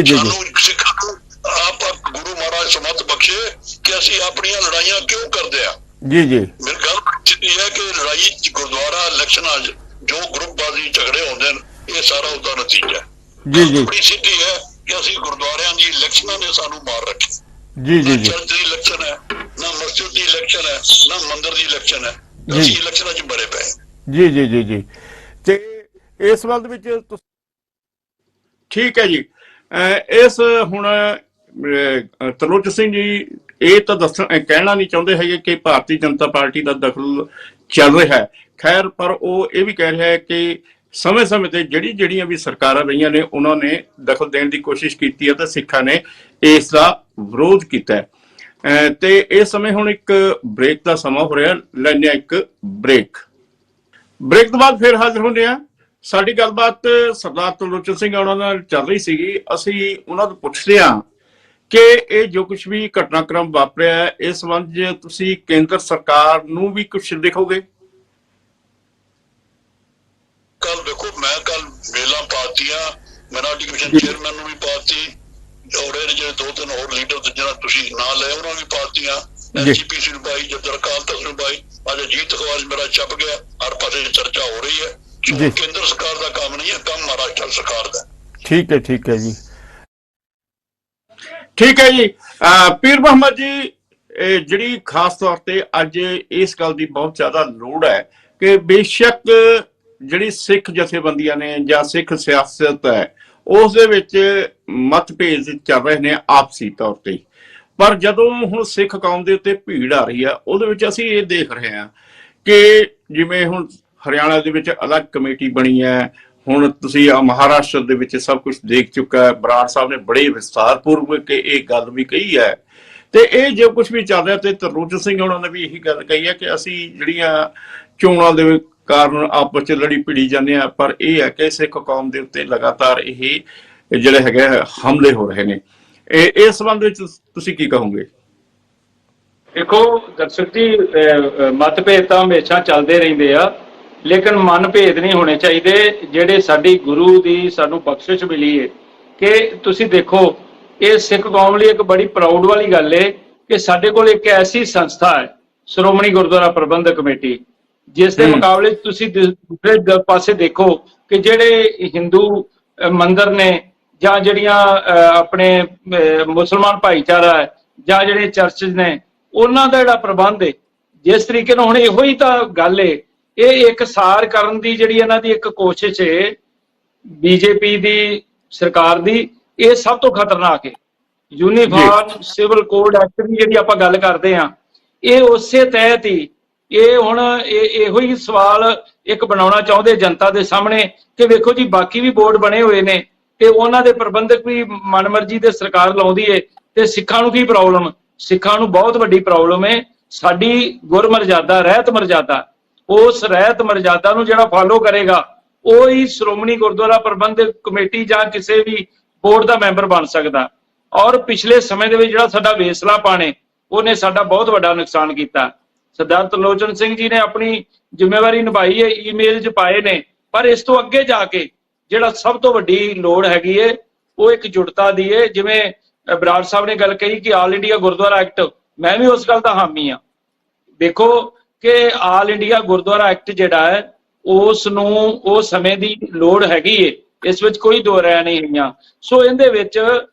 ਸਾਨੂੰ ਸਿੱਖਾਂ ਨੂੰ ਆਪ ਗੁਰੂ ਮਹਾਰਾਜ ਸਮਤ ਬਖਸ਼ੇ ਕਿ ਅਸੀਂ ਆਪਣੀਆਂ ਲੜਾਈਆਂ ਕਿਉਂ ਕਰਦੇ ਆ। ਮੇਰੀ ਗੱਲ ਸਿੱਧੀ ਹੈ ਕਿ ਲੜਾਈ ਗੁਰਦੁਆਰਾ ਇਲੈਕਸ਼ਨਾਂ ਜੋ ਗਰੁੱਪਬਾਜ਼ੀ ਝਗੜੇ ਹੁੰਦੇ ਨੇ ਇਹ ਸਾਰਾ ਉਹਦਾ ਨਤੀਜਾ ਹੈ। ਬੜੀ ਸਿੱਧੀ ਹੈ ਕਿ ਅਸੀਂ ਗੁਰਦੁਆਰਿਆਂ ਦੀ ਇਲੈਕਸ਼ਨਾਂ ਨੇ ਸਾਨੂੰ ਮਾਰ ਰੱਖੀ। ਚਰਚ ਦੀ ਇਲੈਕਸ਼ਨ ਹੈ, ਨਾ ਮਸਜਿਦ ਦੀ ਇਲੈਕਸ਼ਨ ਹੈ, ਨਾ ਮੰਦਿਰ ਦੀ ਇਲੈਕਸ਼ਨ ਹੈ। ਅਸੀਂ ਇਲੈਕਸ਼ਨਾਂ 'ਚ ਬੜੇ ਪਏ। ਜੀ ਤੇ ਇਸ ਸੰਬੰਧ ਵਿੱਚ ਠੀਕ ਹੈ ਜੀ। ਇਸ ਹੁਣ ਤਰਲੋਚਨ ਸਿੰਘ ਜੀ ਇਹ ਤਾਂ ਕਹਿਣਾ ਨਹੀਂ ਚਾਹੁੰਦੇ ਹੈਗੇ ਕਿ ਭਾਰਤੀ ਜਨਤਾ ਪਾਰਟੀ ਦਾ ਦਖਲ ਚੱਲ ਰਿਹਾ ਹੈ। ਖੈਰ, ਪਰ ਉਹ ਇਹ ਵੀ ਕਹਿ ਰਿਹਾ ਹੈ ਕਿ ਸਮੇਂ-ਸਮੇਂ ਤੇ ਜਿਹੜੀਆਂ ਵੀ ਸਰਕਾਰਾਂ ਰਹੀਆਂ ਨੇ ਉਹਨਾਂ ਨੇ ਦਖਲ ਦੇਣ ਦੀ ਕੋਸ਼ਿਸ਼ ਕੀਤੀ ਹੈ ਤੇ ਸਿੱਖਾਂ ਨੇ ਇਸ ਦਾ ਵਿਰੋਧ ਕੀਤਾ ਹੈ। ਤੇ ਇਸ ਸਮੇਂ ਹੁਣ ਇੱਕ ਬ੍ਰੇਕ ਦਾ ਸਮਾਂ ਹੋ ਰਿਹਾ, ਲੈਂਦੇ ਹਾਂ ਇੱਕ ਬ੍ਰੇਕ ਤੋਂ ਬਾਅਦ ਫਿਰ ਹਾਜ਼ਰ ਹੁੰਦੇ ਹਾਂ। ਸਾਡੀ ਗੱਲਬਾਤ ਸਰਦਾਰ ਤਰਲੋਚਨ ਸਿੰਘ ਉਹਨਾਂ ਨਾਲ ਚੱਲ ਰਹੀ ਸੀਗੀ। ਅਸੀਂ ਉਹਨਾਂ ਤੋਂ ਪੁੱਛਦੇ ਹਾਂ ਕਿ ਇਹ ਜੋ ਕੁਝ ਵੀ ਘਟਨਾਕ੍ਰਮ ਵਾਪਰਿਆ ਹੈ ਇਸ ਸੰਬੰਧ 'ਚ ਤੁਸੀਂ ਕੇਂਦਰ ਸਰਕਾਰ ਨੂੰ ਵੀ ਕੁਝ ਲਿਖੋਗੇ? ਕੱਲ ਦੇਖੋ, ਮੈਂ ਕੱਲ ਮੇਲਾਂ ਪਾਤੀਆਂ, ਮਿnority ਕਮਿਸ਼ਨ ਚੇਅਰਮੈਨ ਨੂੰ ਵੀ ਪਾਤੀ, ਔਰ ਇਹ ਜਿਹੜੇ 2-3 ਹੋਰ ਲੀਡਰ ਜਿਹਨਾਂ ਤੁਸੀਂ ਨਾਂ ਲਏ ਉਹਨਾਂ ਵੀ ਪਾਤੀਆਂ, ਐਨਸੀਪੀਸੀ ਨੂੰ ਪਾਈ, ਜਨਰਲ ਅਕਾਲ ਤਖਤ ਨੂੰ ਪਾਈ। ਅੱਜ ਅਜੀਤ ਅਖਬਾਰ ਮੇਰਾ ਛਪ ਗਿਆ, ਹਰ ਪਾਸੇ ਚਰਚਾ ਹੋ ਰਹੀ ਹੈ। ਕੇਂਦਰ ਸਰਕਾਰ ਦਾ ਕੰਮ ਨਹੀਂ ਹੈ, ਕੰਮ ਮਹਾਰਾਸ਼ਟਰ ਸਰਕਾਰ ਦਾ। ਠੀਕ ਹੈ ਜੀ। ਪੀਰ ਮੁਹੰਮਦ ਜੀ, ਜਿਹੜੀ ਖਾਸ ਤੌਰ ਤੇ ਅੱਜ ਇਸ ਗੱਲ ਦੀ ਬਹੁਤ ਜ਼ਿਆਦਾ ਲੋੜ ਹੈ ਕਿ ਬੇਸ਼ੱਕ ਜਿਹੜੀ ਸਿੱਖ ਜਥੇਬੰਦੀਆਂ ਨੇ ਜਾਂ ਸਿੱਖ ਸਿਆਸਤ ਹੈ ਉਸ ਦੇ ਵਿੱਚ ਮਤਭੇਦ ਚੱਲ ਰਹੇ ਨੇ ਆਪਸੀ ਤੌਰ ਤੇ, ਪਰ ਜਦੋਂ ਹੁਣ ਸਿੱਖ ਕੌਮ ਦੇ ਉੱਤੇ ਭੀੜ ਆ ਰਹੀ ਹੈ ਉਹਦੇ ਵਿੱਚ ਅਸੀਂ ਇਹ ਦੇਖ ਰਹੇ ਹਾਂ ਕਿ ਜਿਵੇਂ ਹੁਣ ਹਰਿਆਣਾ ਦੇ ਵਿੱਚ ਅਲੱਗ ਕਮੇਟੀ ਬਣੀ ਹੈ, ਹੁਣ ਤੁਸੀਂ ਮਹਾਰਾਸ਼ਟਰ ਦੇ ਵਿੱਚ ਸਭ ਕੁਝ ਦੇਖ ਚੁੱਕਾ ਹੈ। ਬਰਾੜ ਸਾਹਿਬ ਨੇ ਬੜੇ ਵਿਸਥਾਰਪੂਰਵਕ ਇਹ ਗੱਲ ਵੀ ਕਹੀ ਹੈ ਤੇ ਇਹ ਜੋ ਕੁਝ ਵੀ ਚੱਲ ਰਿਹਾ ਤੇ ਤਰਲੋਚਨ ਸਿੰਘ ਉਹਨਾਂ ਨੇ ਵੀ ਇਹੀ ਗੱਲ ਕਹੀ ਹੈ ਕਿ ਅਸੀਂ ਜਿਹੜੀਆਂ ਚੋਣਾਂ ਦੇ ਕਾਰਨ ਆਪਸ ਚ ਲੜੀ ਭਿੜੀ ਜਾਂਦੇ ਆ, ਪਰ ਇਹ ਹੈ ਕਿ ਸਿੱਖ ਕੌਮ ਦੇ ਉੱਤੇ ਲਗਾਤਾਰ ਇਹ ਜਿਹੜੇ ਹੈਗੇ ਹਮਲੇ ਹੋ ਰਹੇ ਨੇ। ਇਸ ਸੰਬੰਧ ਵਿੱਚ ਤੁਸੀਂ ਕੀ ਕਹੋਗੇ? ਦੇਖੋ ਦਰਸ਼ਕ ਜੀ, ਮਤਭੇਦ ਤਾਂ ਹਮੇਸ਼ਾ ਚੱਲਦੇ ਰਹਿੰਦੇ ਆ, ਲੇਕਿਨ ਮਨਭੇਦ ਨਹੀਂ ਹੋਣੇ ਚਾਹੀਦੇ। ਜਿਹੜੇ ਸਾਡੀ ਗੁਰੂ ਦੀ ਸਾਨੂੰ ਬਖਸ਼ਿਸ਼ ਮਿਲੀ ਹੈ ਕਿ ਤੁਸੀਂ ਦੇਖੋ, ਇਹ ਸਿੱਖ ਕੌਮ ਲਈ ਇੱਕ ਬੜੀ ਪ੍ਰਾਊਡ ਵਾਲੀ ਗੱਲ ਹੈ ਕਿ ਸਾਡੇ ਕੋਲ ਇੱਕ ਐਸੀ ਸੰਸਥਾ ਹੈ, ਸ਼੍ਰੋਮਣੀ ਗੁਰਦੁਆਰਾ ਪ੍ਰਬੰਧਕ ਕਮੇਟੀ, ਜਿਸ ਦੇ ਮੁਕਾਬਲੇ ਤੁਸੀਂ ਦੂਸਰੇ ਪਾਸੇ ਦੇਖੋ ਕਿ ਜਿਹੜੇ ਹਿੰਦੂ ਮੰਦਿਰ ਨੇ ਜਾਂ ਜਿਹੜੀਆਂ ਆਪਣੇ ਮੁਸਲਮਾਨ ਭਾਈਚਾਰਾ ਹੈ ਜਾਂ ਜਿਹੜੇ ਚਰਚਜ਼ ਨੇ ਉਹਨਾਂ ਦਾ ਜਿਹੜਾ ਪ੍ਰਬੰਧ ਹੈ, ਜਿਸ ਤਰੀਕੇ ਨਾਲ ਹੁਣ ਇਹੋ ਹੀ ਤਾਂ ਗੱਲ ਹੈ। ਇਹ ਇੱਕ ਸਾਰ ਕਰਨ ਦੀ ਜਿਹੜੀ ਇਹਨਾਂ ਦੀ ਇੱਕ ਕੋਸ਼ਿਸ਼ ਹੈ ਬੀਜੇਪੀ ਦੀ ਸਰਕਾਰ ਦੀ, ਇਹ ਸਭ ਤੋਂ ਖਤਰਨਾਕ ਹੈ। ਯੂਨੀਫਾਰਮ ਸਿਵਲ ਕੋਡ ਐਕਟ ਦੀ ਜਿਹੜੀ ਆਪਾਂ ਗੱਲ ਕਰਦੇ ਹਾਂ, ਇਹ ਉਸੇ ਤਹਿਤ ਹੀ ਇਹ ਹੁਣ ਇਹੋ ਹੀ ਸਵਾਲ ਇੱਕ ਬਣਾਉਣਾ ਚਾਹੁੰਦੇ ਜਨਤਾ ਦੇ ਸਾਹਮਣੇ ਕਿ ਵੇਖੋ ਜੀ, ਬਾਕੀ ਵੀ ਬੋਰਡ ਬਣੇ ਹੋਏ ਨੇ ਤੇ ਉਹਨਾਂ ਦੇ ਪ੍ਰਬੰਧਕ ਵੀ ਮਨਮਰਜ਼ੀ ਦੇ ਸਰਕਾਰ ਲਾਉਂਦੀ ਹੈ ਤੇ ਸਿੱਖਾਂ ਨੂੰ ਕੀ ਪ੍ਰੋਬਲਮ? ਸਿੱਖਾਂ ਨੂੰ ਬਹੁਤ ਵੱਡੀ ਪ੍ਰੋਬਲਮ ਹੈ। ਸਾਡੀ ਗੁਰਮਰਜ਼ਾਦਾ ਰਹਿਤ ਮਰਜ਼ਾਦਾ, ਉਸ ਰਹਿਤ ਮਰਜ਼ਾਦਾ ਨੂੰ ਜਿਹੜਾ ਫਾਲੋ ਕਰੇਗਾ ਉਹ ਹੀ ਸ਼੍ਰੋਮਣੀ ਗੁਰਦੁਆਰਾ ਪ੍ਰਬੰਧਕ ਕਮੇਟੀ ਜਾਂ ਕਿਸੇ ਵੀ ਬੋਰਡ ਦਾ ਮੈਂਬਰ ਬਣ ਸਕਦਾ। ਔਰ ਪਿਛਲੇ ਸਮੇਂ ਦੇ ਵਿੱਚ ਜਿਹੜਾ ਸਾਡਾ ਵੇਸਲਾ ਪਾਣੇ ਉਹਨੇ ਸਾਡਾ ਬਹੁਤ ਵੱਡਾ ਨੁਕਸਾਨ ਕੀਤਾ। ਸਰਦਾਰ ਤਰਲੋਚਨ ਸਿੰਘ ਜੀ ਨੇ ਆਪਣੀ ਜ਼ਿੰਮੇਵਾਰੀ ਨਿਭਾਈ ਹੈ, ਈਮੇਲ 'ਚ ਪਾਏ ਨੇ, ਪਰ ਇਸ ਤੋਂ ਅੱਗੇ ਜਾ ਕੇ ਜਿਹੜਾ ਸਭ ਤੋਂ ਵੱਡੀ ਲੋੜ ਹੈਗੀ ਹੈ ਉਹ ਇੱਕ ਜੁਟਤਾ ਦੀ ਹੈ। ਜਿਵੇਂ ਬਰਾੜ ਸਾਹਿਬ ਨੇ ਗੱਲ ਕਹੀ ਕਿ ਆਲ ਇੰਡੀਆ ਗੁਰਦੁਆਰਾ ਐਕਟ, ਮੈਂ ਵੀ ਉਸ ਗੱਲ ਦਾ ਹਾਮੀ ਹਾਂ। ਦੇਖੋ ਕਿ ਆਲ ਇੰਡੀਆ ਗੁਰਦੁਆਰਾ ਐਕਟ ਜਿਹੜਾ ਹੈ ਉਸ ਨੂੰ ਉਹ ਸਮੇਂ ਦੀ ਲੋੜ ਹੈਗੀ ਏ, ਇਸ ਵਿੱਚ ਕੋਈ ਦੋ ਰਾਏ ਨਹੀਂ ਹੈਗੀਆਂ। ਸੋ ਇਹਦੇ ਵਿੱਚ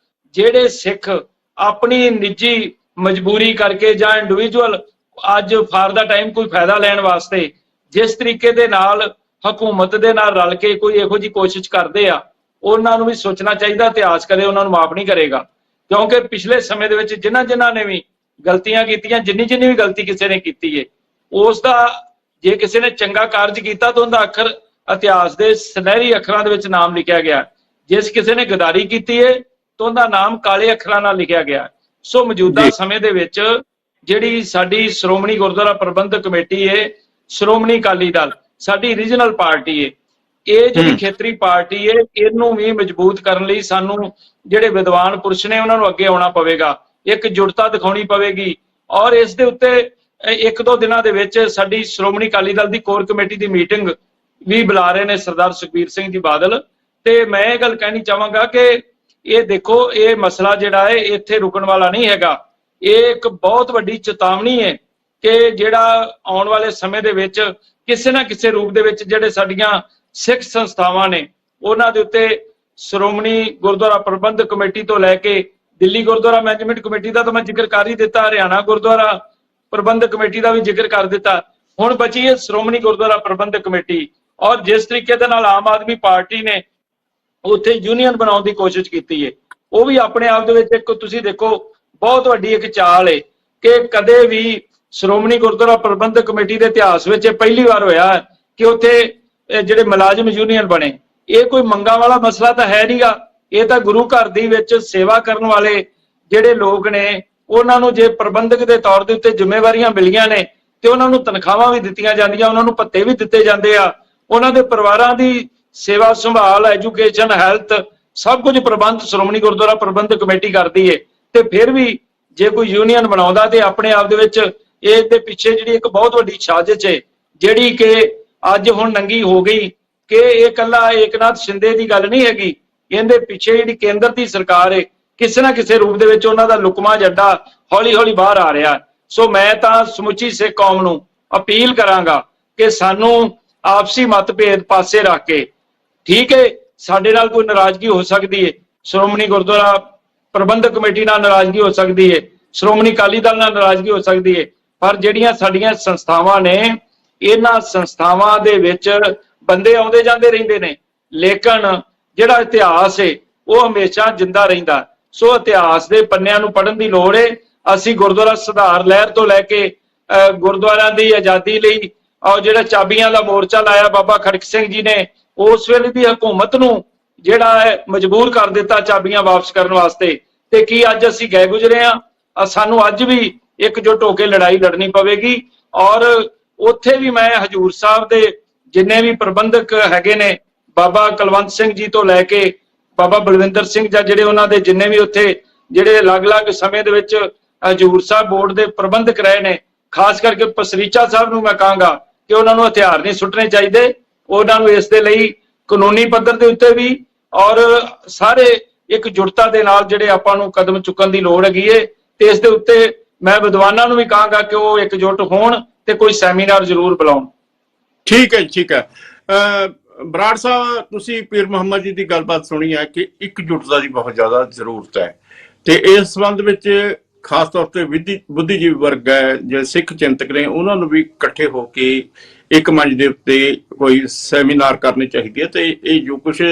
ਜਿਹੜੇ ਸਿੱਖ ਆਪਣੀ ਨਿੱਜੀ ਮਜਬੂਰੀ ਕਰਕੇ ਜਾਂ ਇੰਡੀਵਿਜੂਅਲ ਅੱਜ ਫਾਰ ਦਾ ਟਾਈਮ ਕੋਈ ਫਾਇਦਾ ਲੈਣ ਵਾਸਤੇ ਜਿਸ ਤਰੀਕੇ ਦੇ ਨਾਲ ਹਕੂਮਤ ਦੇ ਨਾਲ ਰਲ ਕੇ ਕੋਈ ਇਹੋ ਜਿਹੀ ਕੋਸ਼ਿਸ਼ ਕਰਦੇ ਆ, ਉਹਨਾਂ ਨੂੰ ਵੀ ਸੋਚਣਾ ਚਾਹੀਦਾ। ਇਤਿਹਾਸ ਕਦੇ ਉਹਨਾਂ ਨੂੰ ਮਾਫ ਨਹੀਂ ਕਰੇਗਾ, ਕਿਉਂਕਿ ਪਿਛਲੇ ਸਮੇਂ ਦੇ ਵਿੱਚ ਜਿਨ੍ਹਾਂ ਨੇ ਵੀ ਗਲਤੀਆਂ ਕੀਤੀਆਂ, ਜਿੰਨੀ ਵੀ ਗਲਤੀ ਕਿਸੇ ਨੇ ਕੀਤੀ ਹੈ ਉਸ ਦਾ, ਜੇ ਕਿਸੇ ਨੇ ਚੰਗਾ ਕਾਰਜ ਕੀਤਾ ਤਾਂ ਉਹਦਾ ਅੱਖਰ ਇਤਿਹਾਸ ਦੇ ਸੁਨਹਿਰੀ ਅੱਖਰਾਂ ਦੇ ਵਿੱਚ ਨਾਮ ਲਿਖਿਆ ਗਿਆ। ਜਿਸ ਕਿਸੇ ਨੇ ਗਦਾਰੀ ਕੀਤੀ ਹੈ ਤਾਂ ਉਹਦਾ ਨਾਮ ਕਾਲੇ ਅੱਖਰਾਂ ਨਾਲ ਲਿਖਿਆ ਗਿਆ। ਸੋ ਮੌਜੂਦਾ ਸਮੇਂ ਦੇ ਵਿੱਚ ਜਿਹੜੀ ਸਾਡੀ ਸ਼੍ਰੋਮਣੀ ਗੁਰਦੁਆਰਾ ਪ੍ਰਬੰਧਕ ਕਮੇਟੀ ਹੈ, ਸ਼੍ਰੋਮਣੀ ਅਕਾਲੀ ਦਲ ਸਾਡੀ ਰੀਜਨਲ ਪਾਰਟੀ ਹੈ, ਇਹ ਜਿਹੜੀ ਖੇਤਰੀ ਪਾਰਟੀ ਹੈ, ਇਹਨੂੰ ਵੀ ਮਜ਼ਬੂਤ ਕਰਨ ਲਈ ਸਾਨੂੰ ਜਿਹੜੇ ਵਿਦਵਾਨ ਪੁਰਸ਼ ਨੇ ਉਹਨਾਂ ਨੂੰ ਅੱਗੇ ਆਉਣਾ ਪਵੇਗਾ, ਇੱਕ ਜੁੜਤਾ ਦਿਖਾਉਣੀ ਪਵੇਗੀ। ਔਰ ਇਸ ਦੇ ਉੱਤੇ ਇੱਕ ਦੋ ਦਿਨਾਂ ਦੇ ਵਿੱਚ ਸਾਡੀ ਸ਼੍ਰੋਮਣੀ ਅਕਾਲੀ ਦਲ ਦੀ ਕੋਰ ਕਮੇਟੀ ਦੀ ਮੀਟਿੰਗ ਵੀ ਬੁਲਾ ਰਹੇ ਨੇ ਸਰਦਾਰ ਸੁਖਬੀਰ ਸਿੰਘ ਜੀ ਬਾਦਲ। ਤੇ ਮੈਂ ਇਹ ਗੱਲ ਕਹਿਣੀ ਚਾਹਾਂਗਾ ਕਿ ਇਹ ਦੇਖੋ, ਇਹ ਮਸਲਾ ਜਿਹੜਾ ਹੈ ਇੱਥੇ ਰੁਕਣ ਵਾਲਾ ਨਹੀਂ ਹੈਗਾ। ਇਹ ਇੱਕ ਬਹੁਤ ਵੱਡੀ ਚੇਤਾਵਨੀ ਹੈ ਕਿ ਜਿਹੜਾ ਆਉਣ ਵਾਲੇ ਸਮੇਂ ਦੇ ਵਿੱਚ ਕਿਸੇ ਨਾ ਕਿਸੇ ਰੂਪ ਦੇ ਵਿੱਚ ਜਿਹੜੇ ਸਾਡੀਆਂ ਸਿੱਖ ਸੰਸਥਾਵਾਂ ਨੇ ਉਹਨਾਂ ਦੇ ਉੱਤੇ ਸ਼੍ਰੋਮਣੀ ਗੁਰਦੁਆਰਾ ਪ੍ਰਬੰਧਕ ਕਮੇਟੀ ਤੋਂ ਲੈ ਕੇ ਦਿੱਲੀ ਗੁਰਦੁਆਰਾ ਮੈਨੇਜਮੈਂਟ ਕਮੇਟੀ ਦਾ ਤਾਂ ਮੈਂ ਜ਼ਿਕਰ ਕਰ ਹੀ ਦਿੱਤਾ, ਹਰਿਆਣਾ ਗੁਰਦੁਆਰਾ ਪ੍ਰਬੰਧਕ ਕਮੇਟੀ ਦਾ ਵੀ ਜ਼ਿਕਰ ਕਰ ਦਿੱਤਾ, ਹੁਣ ਬਚੀ ਹੈ ਸ਼੍ਰੋਮਣੀ ਗੁਰਦੁਆਰਾ ਪ੍ਰਬੰਧਕ ਕਮੇਟੀ। ਔਰ ਜਿਸ ਤਰੀਕੇ ਦੇ ਨਾਲ ਆਮ ਆਦਮੀ ਪਾਰਟੀ ਨੇ ਉੱਥੇ ਯੂਨੀਅਨ ਬਣਾਉਣ ਦੀ ਕੋਸ਼ਿਸ਼ ਕੀਤੀ ਹੈ, ਉਹ ਵੀ ਆਪਣੇ ਆਪ ਦੇ ਵਿੱਚ ਇੱਕ ਤੁਸੀਂ ਦੇਖੋ ਬਹੁਤ ਵੱਡੀ ਇੱਕ ਚਾਲ ਹੈ ਕਿ ਕਦੇ ਵੀ ਸ਼੍ਰੋਮਣੀ ਗੁਰਦੁਆਰਾ ਪ੍ਰਬੰਧਕ ਕਮੇਟੀ ਦੇ ਇਤਿਹਾਸ ਵਿੱਚ ਇਹ ਪਹਿਲੀ ਵਾਰ ਹੋਇਆ ਕਿ ਉੱਥੇ ਜਿਹੜੇ ਮੁਲਾਜ਼ਮ ਯੂਨੀਅਨ ਬਣੇ। ਇਹ ਕੋਈ ਮੰਗਾਂ ਵਾਲਾ ਮਸਲਾ ਤਾਂ ਹੈ ਨਹੀਂਗਾ, ਇਹ ਤਾਂ ਗੁਰੂ ਘਰ ਦੇ ਵਿੱਚ ਸੇਵਾ ਕਰਨ ਵਾਲੇ ਜਿਹੜੇ ਲੋਕ ਨੇ ਉਹਨਾਂ ਨੂੰ ਜੇ ਪ੍ਰਬੰਧਕ ਦੇ ਤੌਰ ਦੇ ਉੱਤੇ ਜ਼ਿੰਮੇਵਾਰੀਆਂ ਮਿਲੀਆਂ ਨੇ ਤੇ ਉਹਨਾਂ ਨੂੰ ਤਨਖਾਹਾਂ ਵੀ ਦਿੱਤੀਆਂ ਜਾਂਦੀਆਂ, ਉਹਨਾਂ ਨੂੰ ਭੱਤੇ ਵੀ ਦਿੱਤੇ ਜਾਂਦੇ ਆ, ਉਹਨਾਂ ਦੇ ਪਰਿਵਾਰਾਂ ਦੀ ਸੇਵਾ ਸੰਭਾਲ, ਐਜੂਕੇਸ਼ਨ, ਹੈਲਥ ਸਭ ਕੁਝ ਪ੍ਰਬੰਧ ਸ਼੍ਰੋਮਣੀ ਗੁਰਦੁਆਰਾ ਪ੍ਰਬੰਧਕ ਕਮੇਟੀ ਕਰਦੀ ਹੈ। ਤੇ ਫਿਰ ਵੀ ਜੇ ਕੋਈ ਯੂਨੀਅਨ ਬਣਾਉਂਦਾ ਤੇ ਆਪਣੇ ਆਪ ਦੇ ਵਿੱਚ ਇਸ ਦੇ ਪਿੱਛੇ ਜਿਹੜੀ ਇੱਕ ਬਹੁਤ ਵੱਡੀ ਸਾਜ਼ਿਸ਼ ਹੈ ਜਿਹੜੀ ਕਿ ਅੱਜ ਹੁਣ ਨੰਗੀ ਹੋ ਗਈ ਕਿ ਇਹ ਇਕੱਲਾ ਏਕਨਾਥ ਸ਼ਿੰਦੇ ਦੀ ਗੱਲ ਨਹੀਂ ਹੈਗੀ, ਇਹਦੇ ਪਿੱਛੇ ਜਿਹੜੀ ਕੇਂਦਰ ਦੀ ਸਰਕਾਰ ਹੈ ਕਿਸੇ ਨਾ ਕਿਸੇ ਰੂਪ ਦੇ ਵਿੱਚ ਉਹਨਾਂ ਦਾ ਲੁਕਮਾ ਏਜੰਡਾ ਹੌਲੀ ਹੌਲੀ ਬਾਹਰ ਆ ਰਿਹਾ। ਸੋ ਮੈਂ ਤਾਂ ਸਮੁੱਚੀ ਸਿੱਖ ਕੌਮ ਨੂੰ ਅਪੀਲ ਕਰਾਂਗਾ ਕਿ ਸਾਨੂੰ ਆਪਸੀ ਮਤਭੇਦ ਪਾਸੇ ਰੱਖ ਕੇ, ਠੀਕ ਹੈ ਸਾਡੇ ਨਾਲ ਕੋਈ ਨਾਰਾਜ਼ਗੀ ਹੋ ਸਕਦੀ ਹੈ, ਸ਼੍ਰੋਮਣੀ ਗੁਰਦੁਆਰਾ ਪ੍ਰਬੰਧਕ ਕਮੇਟੀ ਨਾਲ ਨਾਰਾਜ਼ਗੀ ਹੋ ਸਕਦੀ ਹੈ, ਸ਼੍ਰੋਮਣੀ ਅਕਾਲੀ ਦਲ ਨਾਲ ਨਾਰਾਜ਼ਗੀ ਹੋ ਸਕਦੀ ਹੈ, ਪਰ ਜਿਹੜੀਆਂ ਸਾਡੀਆਂ ਸੰਸਥਾਵਾਂ ਨੇ ਇਹਨਾਂ ਸੰਸਥਾਵਾਂ ਦੇ ਵਿੱਚ ਬੰਦੇ ਆਉਂਦੇ ਜਾਂਦੇ ਰਹਿੰਦੇ ਨੇ, ਲੇਕਿਨ ਜਿਹੜਾ ਇਤਿਹਾਸ ਹੈ ਉਹ ਹਮੇਸ਼ਾ ਜਿੰਦਾ ਰਹਿੰਦਾ। ਸੋ ਇਤਿਹਾਸ ਦੇ ਪੰਨਿਆਂ ਨੂੰ ਪੜ੍ਹਨ ਦੀ ਲੋੜ ਹੈ। ਅਸੀਂ ਗੁਰਦੁਆਰਾ ਸੁਧਾਰ ਲਹਿਰ ਤੋਂ ਲੈ ਕੇ ਗੁਰਦੁਆਰਿਆਂ ਦੀ ਆਜ਼ਾਦੀ ਲਈ ਔਰ ਜਿਹੜਾ ਚਾਬੀਆਂ ਦਾ ਮੋਰਚਾ ਲਾਇਆ ਬਾਬਾ ਖੜਕ ਸਿੰਘ ਜੀ ਨੇ, ਉਸ ਵੇਲੇ ਦੀ ਹਕੂਮਤ ਨੂੰ ਜਿਹੜਾ ਹੈ ਮਜਬੂਰ ਕਰ ਦਿੱਤਾ ਚਾਬੀਆਂ ਵਾਪਸ ਕਰਨ ਵਾਸਤੇ। ਤੇ ਕੀ ਅੱਜ ਅਸੀਂ ਗਏ ਗੁਜ਼ਰੇ ਆ? ਸਾਨੂੰ ਅੱਜ ਵੀ ਇਕਜੁੱਟ ਹੋ ਕੇ ਲੜਾਈ ਲੜਨੀ ਪਵੇਗੀ। ਔਰ ਉੱਥੇ ਵੀ ਮੈਂ ਹਜੂਰ ਸਾਹਿਬ ਦੇ ਜਿੰਨੇ ਵੀ ਪ੍ਰਬੰਧਕ ਹੈਗੇ ਨੇ, ਬਾਬਾ ਕੁਲਵੰਤ ਸਿੰਘ ਜੀ ਤੋਂ ਲੈ ਕੇ ਬਾਬਾ ਬਲਵਿੰਦਰ ਸਿੰਘ ਜਾਂ ਜਿਹੜੇ ਉਹਨਾਂ ਦੇ ਜਿੰਨੇ ਵੀ ਉੱਥੇ ਜਿਹੜੇ ਅਲੱਗ-ਅਲੱਗ ਸਮੇਂ ਦੇ ਵਿੱਚ ਹਜੂਰ ਸਾਹਿਬ ਬੋਰਡ ਦੇ ਪ੍ਰਬੰਧਕ ਰਹੇ ਨੇ, ਖਾਸ ਕਰਕੇ ਪਸਰੀਚਾ ਸਾਹਿਬ ਨੂੰ ਮੈਂ ਕਹਾਂਗਾ ਕਿ ਉਹਨਾਂ ਨੂੰ ਹਥਿਆਰ ਨਹੀਂ ਸੁੱਟਣੇ ਚਾਹੀਦੇ। ਉਹਨਾਂ ਨੂੰ ਇਸ ਦੇ ਲਈ ਕਾਨੂੰਨੀ ਪੱਧਰ ਦੇ ਉੱਤੇ ਵੀ ਔਰ ਸਾਰੇ ਇਕਜੁੱਟਤਾ ਦੇ ਨਾਲ ਜਿਹੜੇ ਆਪਾਂ ਨੂੰ ਕਦਮ ਚੁੱਕਣ ਦੀ ਲੋੜ ਹੈਗੀ ਏ। ਤੇ ਇਸ ਦੇ ਉੱਤੇ ਮੈਂ ਵਿਦਵਾਨਾਂ ਨੂੰ ਵੀ ਕਹਾਂਗਾ ਕਿ ਉਹ ਇਕਜੁੱਟ ਹੋਣ ਤੇ ਕੋਈ ਸੈਮੀਨਾਰ ਜ਼ਰੂਰ ਬੁਲਾਉਣ। ਠੀਕ ਹੈ, ਠੀਕ ਹੈ। ਬਰਾੜ ਸਾਹਿਬ, ਤੁਸੀਂ ਪੀਰ ਮੁਹੰਮਦ ਜੀ ਦੀ ਗੱਲਬਾਤ ਸੁਣੀ ਹੈ ਕਿ ਇਕਜੁੱਟਤਾ ਦੀ ਬਹੁਤ ਜ਼ਿਆਦਾ ਜ਼ਰੂਰ ਹੈ ਤੇ ਇਸ ਸੰਬੰਧ ਵਿੱਚ ਖਾਸ ਤੌਰ ਤੇ ਬੁੱਧੀਜੀਵੀ ਵਰਗ ਹੈ, ਜਿਹੜੇ ਸਿੱਖ ਚਿੰਤਕ ਨੇ, ਉਹਨਾਂ ਨੂੰ ਵੀ ਇਕੱਠੇ ਹੋ ਕੇ ਇੱਕ ਮੰਚ ਦੇ ਉੱਤੇ ਕੋਈ ਸੈਮੀਨਾਰ ਕਰਨੀ ਚਾਹੀਦੀ ਹੈ ਤੇ ਇਹ ਜੋ ਕੁਛ